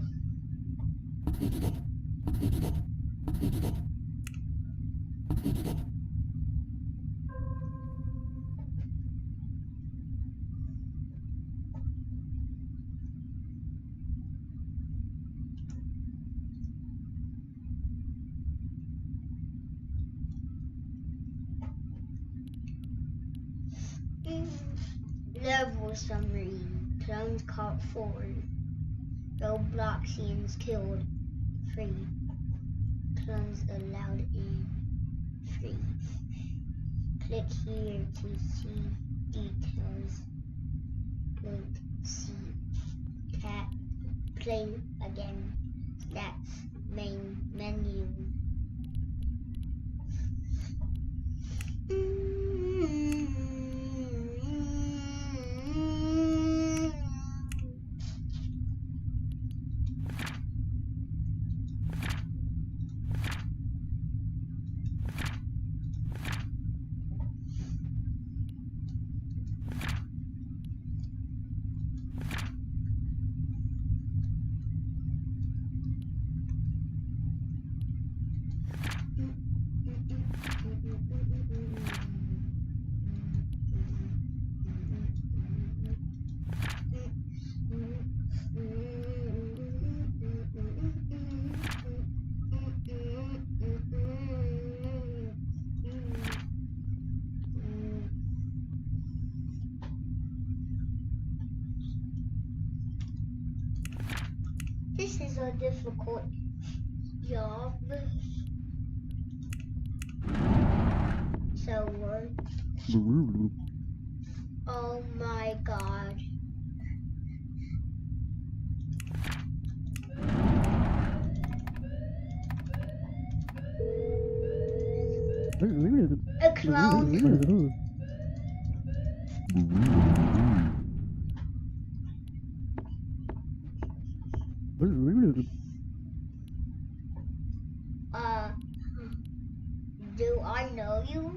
Level summary. Clones caught 4. Robloxians killed 3. Clones allowed in 3. Click here to see details. Click see cat. Play again. Stats. Main menu. This is a difficult job. So what? Oh my god. A clown. Uh, do I know you?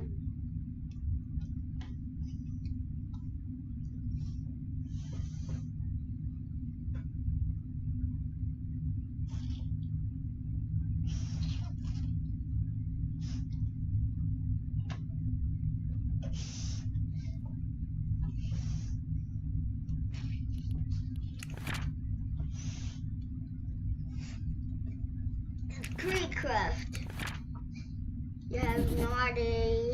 Creecraft. You have not a.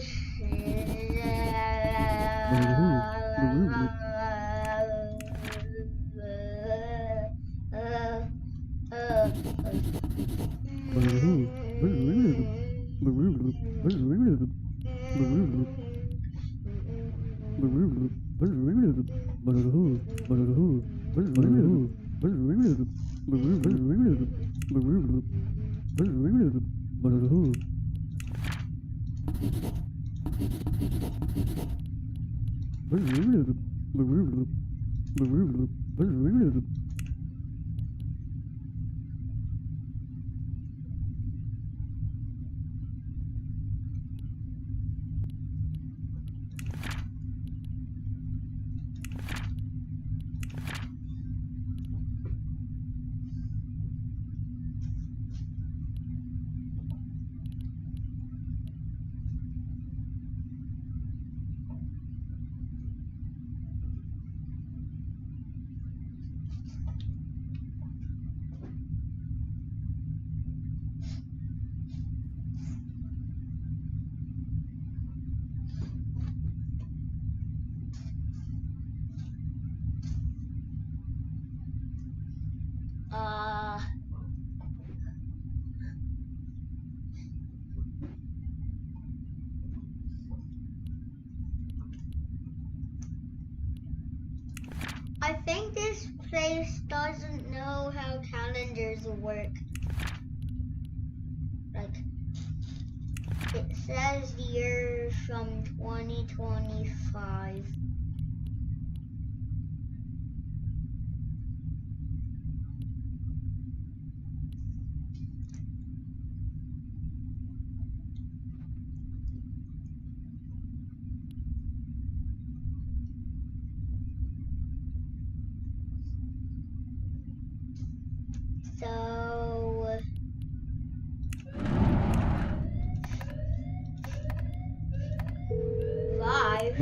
I think this place doesn't know how calendars work. Like, it says the year from 2025. So, five.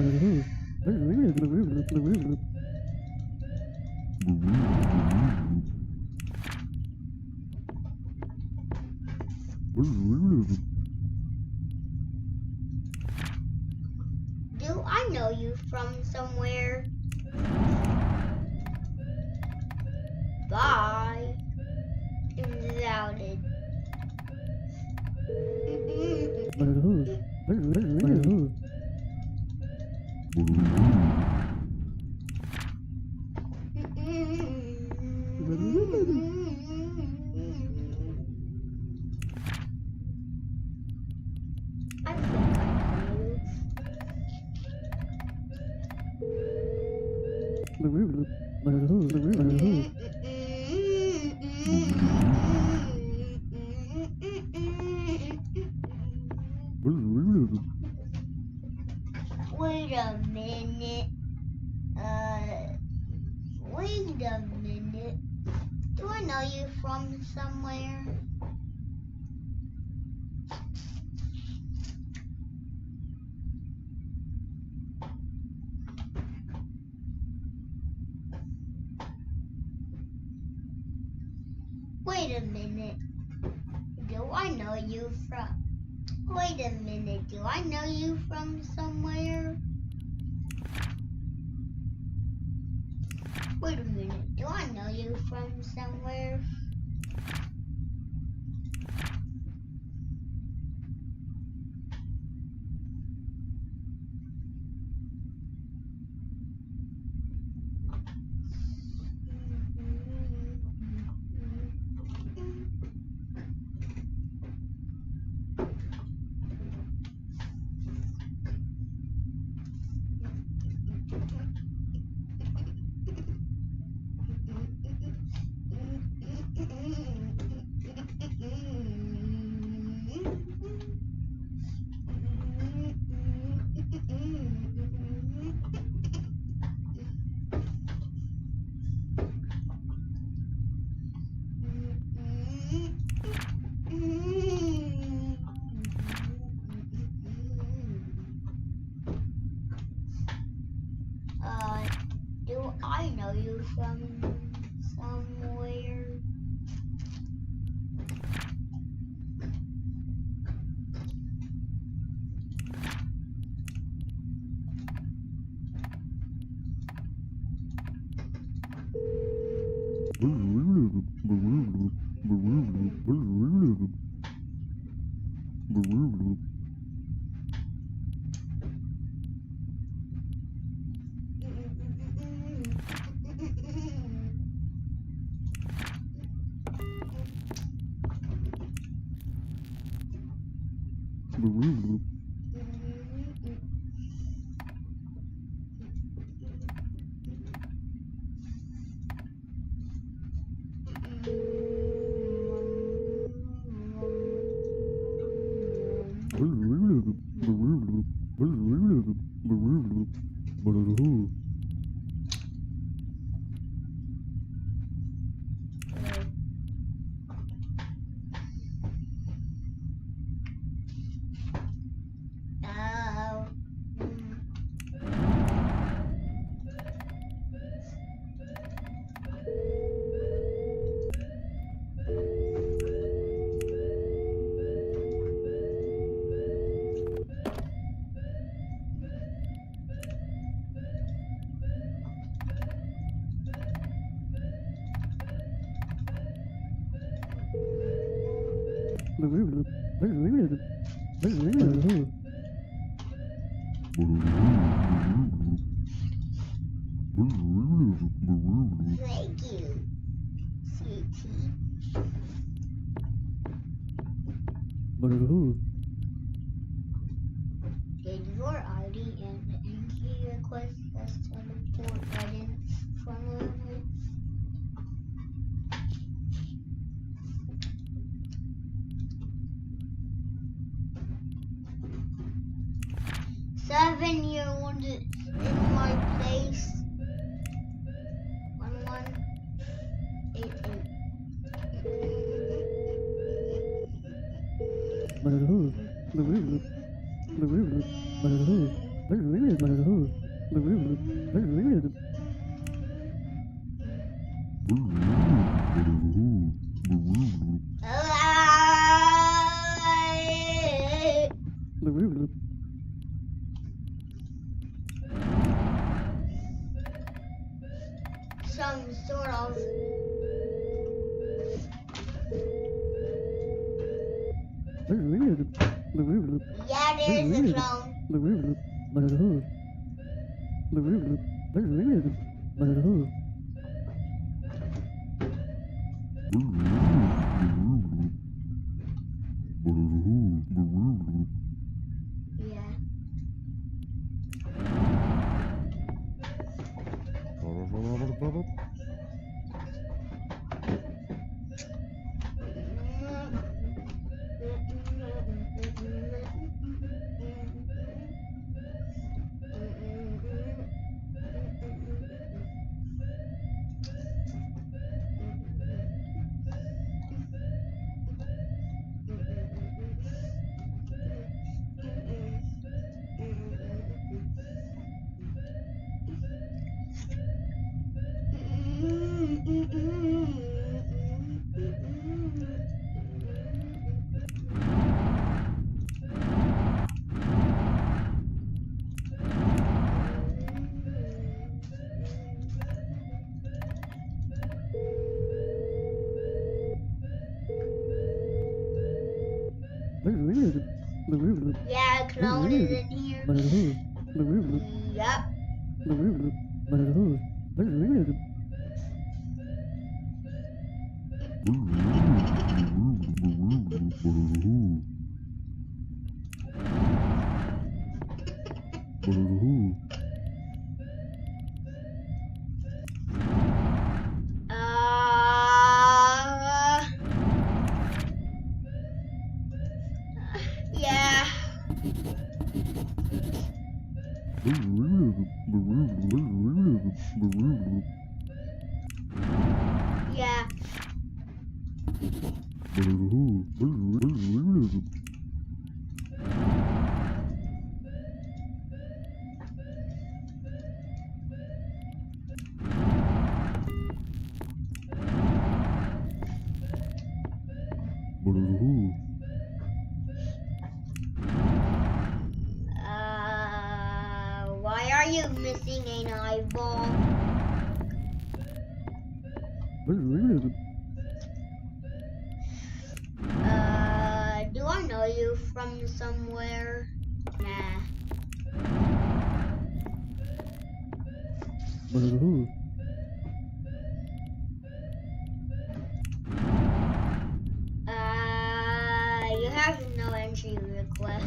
Do I know you from somewhere? Bye. Invalid. I think I know Wait a minute. Wait a minute. Do I know you from somewhere? Wait a minute. Do I know you from? Wait a minute. Do I know you from somewhere? Wait a minute. Do I know you from somewhere? somewhere. Now, thank you, sweetie. Did your ID and the entry request us teleport right in front of it? Seven-year-old in my place. 1188. Some sort of. Yeah, there's a clown. Yeah. Yeah, clown is in here. Yup. Yeah. Yeah. Why are you missing an eyeball? Do I know you from somewhere? Nah. You have no entry request.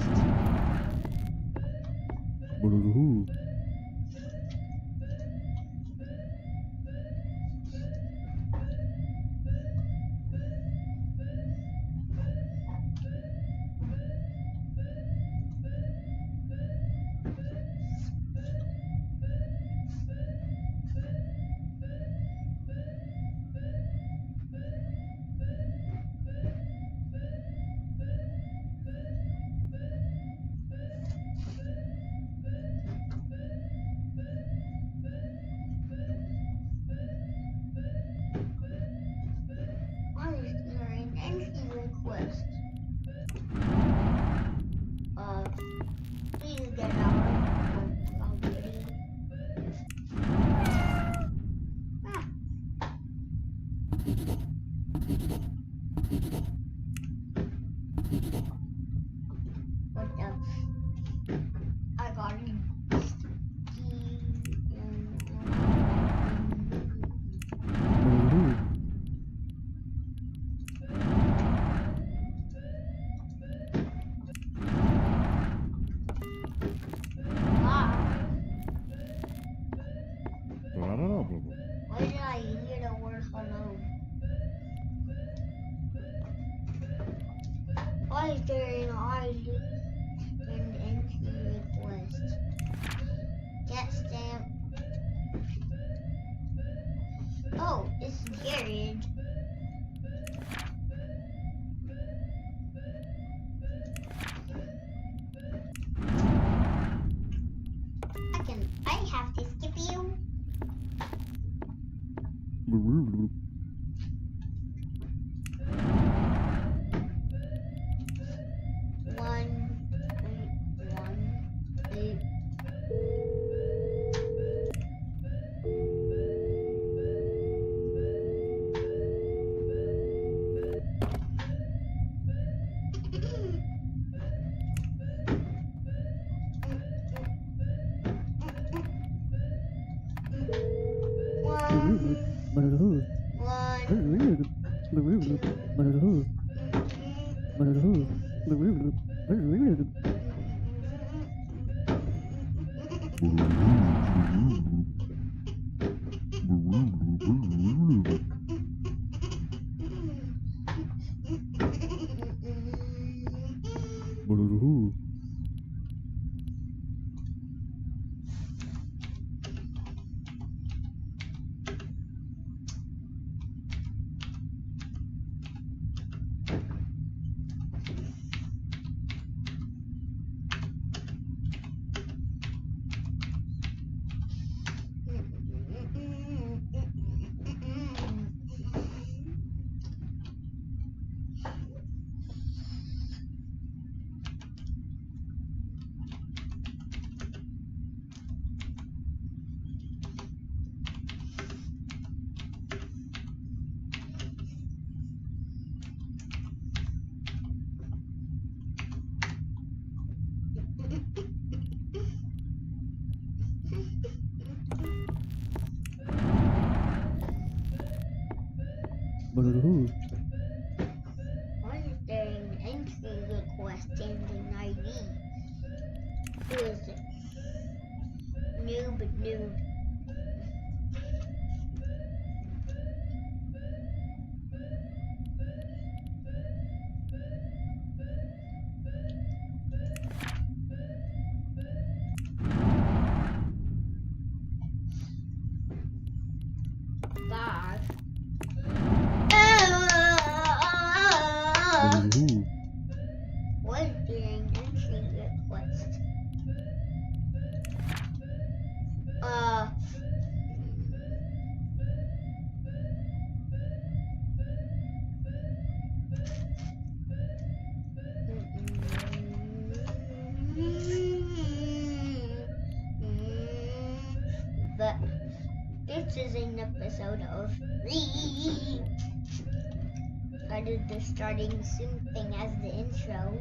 Why is there an entry request? Please get out. Already. Ah. What the? I got it. Why did I hear the word hello? Why is there an entry request? Get stamp. Oh, it's Jared. I have to skip you. One, eight. Why is there an entry request in the ID? Who is it? Noob. Five. What is there an entry request? episode of Reeeeee. I did the starting soon thing as the intro.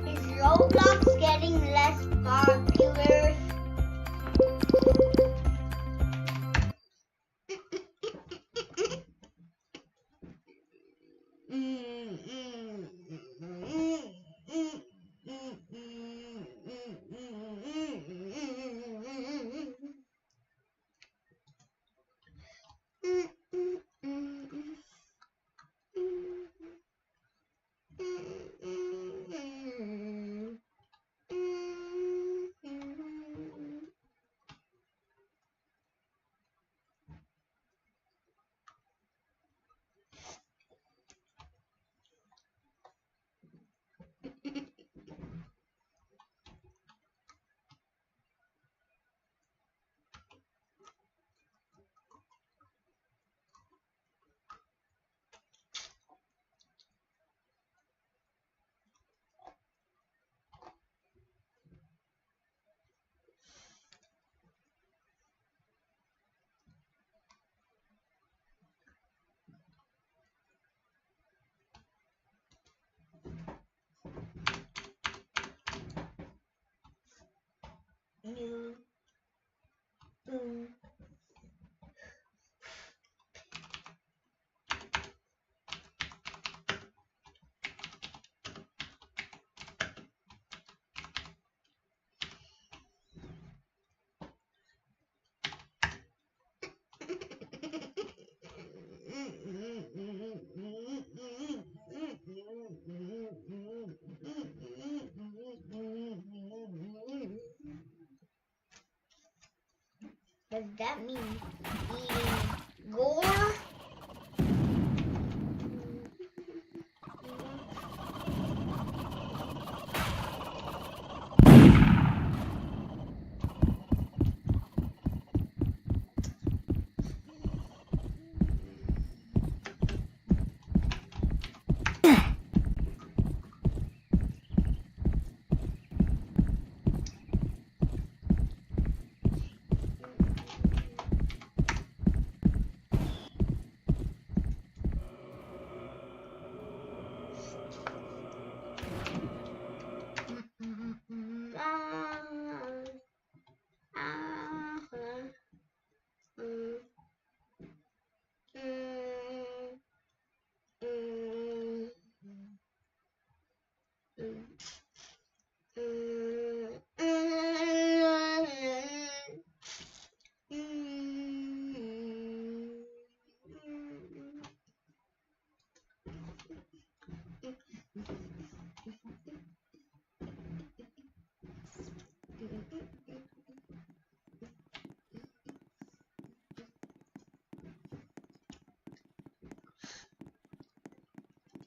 Is Roblox getting less popular? Does that mean eating gore?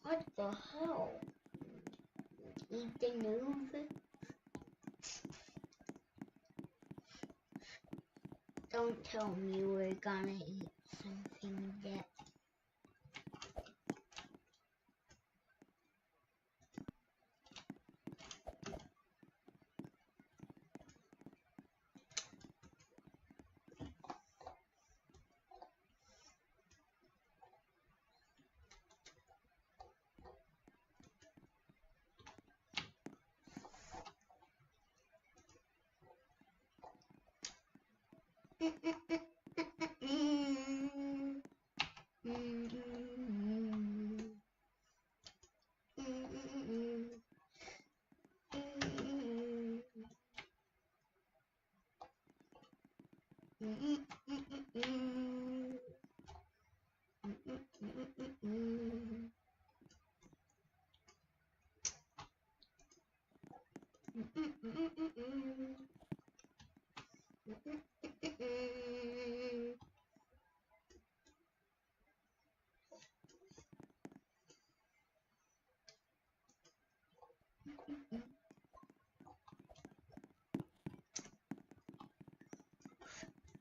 What the hell? Eat the noodles? Don't tell me we're gonna eat something that.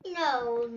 No.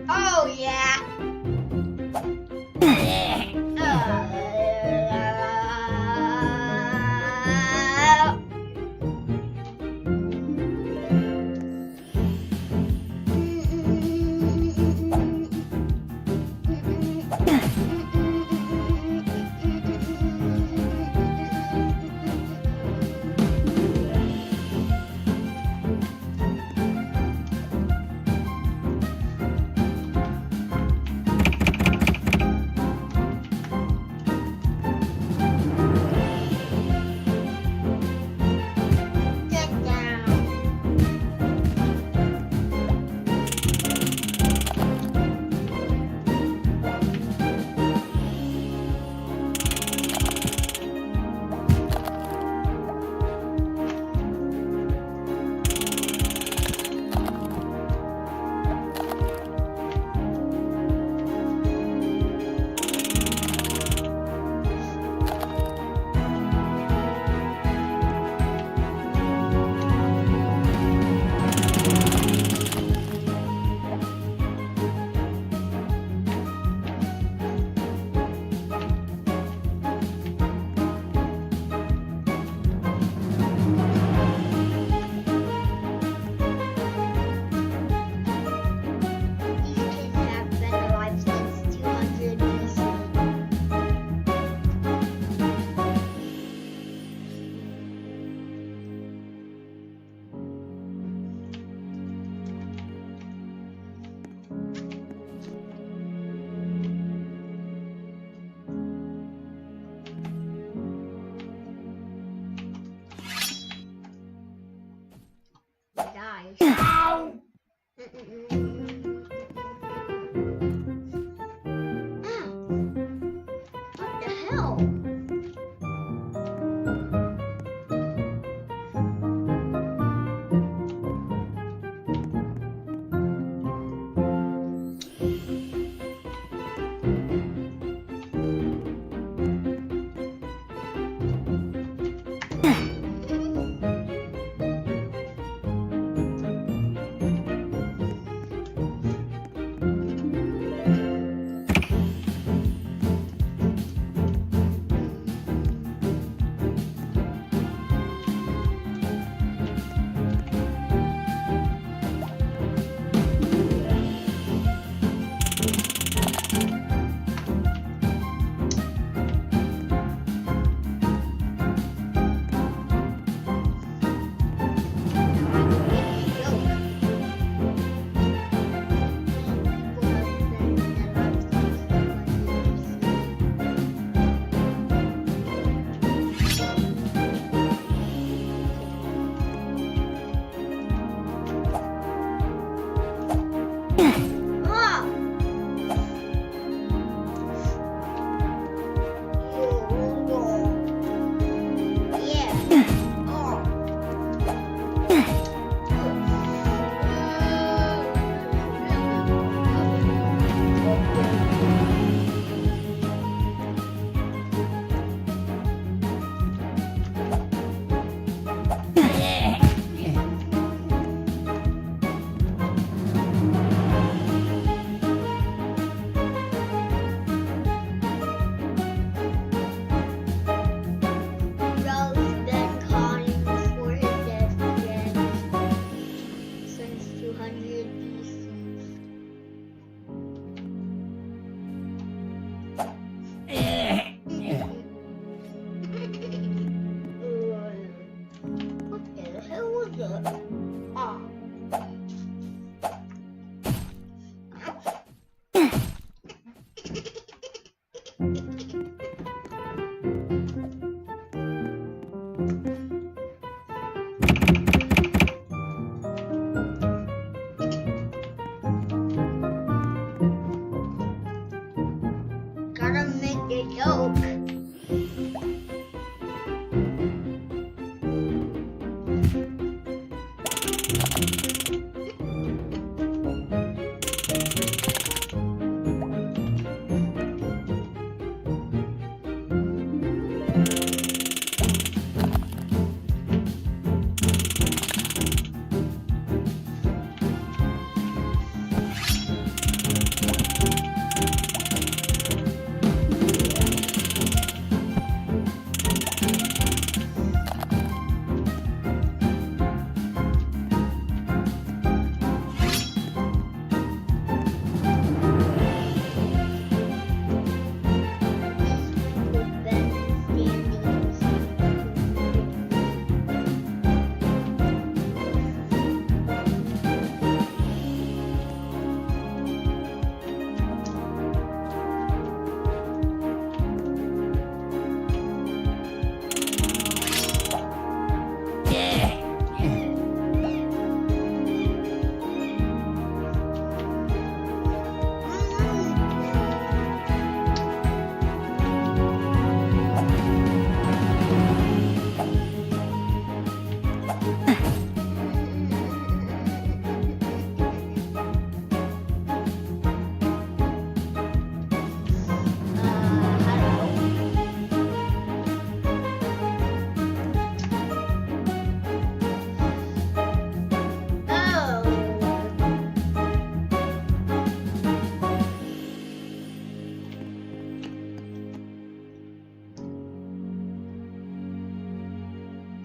Oh yeah. Get down. These kids have been alive since 200 BC. Guys. Ow! What the hell?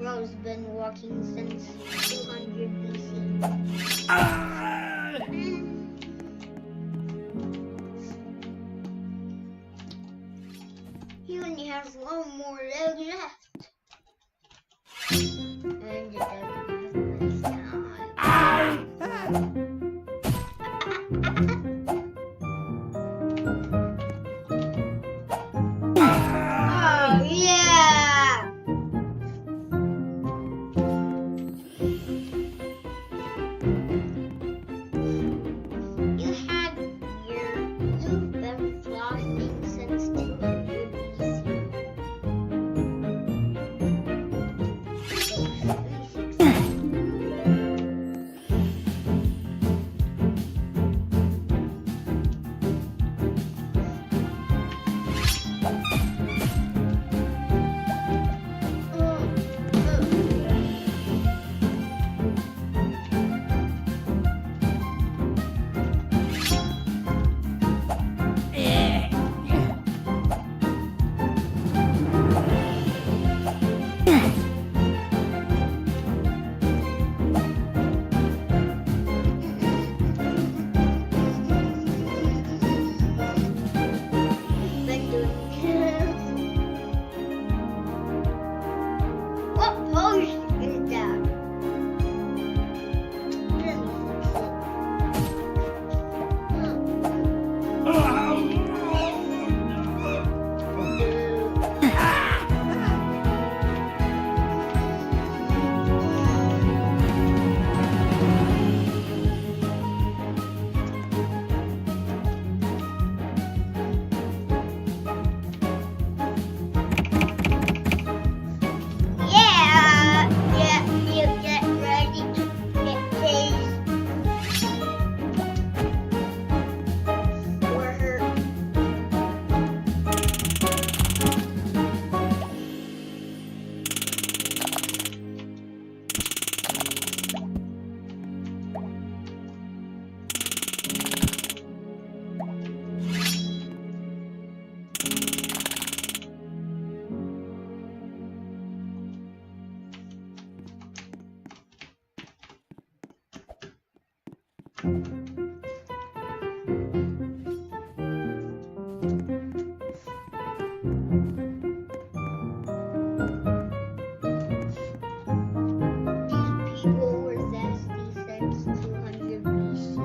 Bro's been walking since 200 BC. He only has one more leg left. And it doesn't have Oh, yeah! You've been flossing since 200 BC. Been doing this. What pose is that? Let me Yeah, you get ready to get tased or hurt. These people were zesty since 200 BC.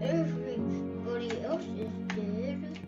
Everybody else is dead.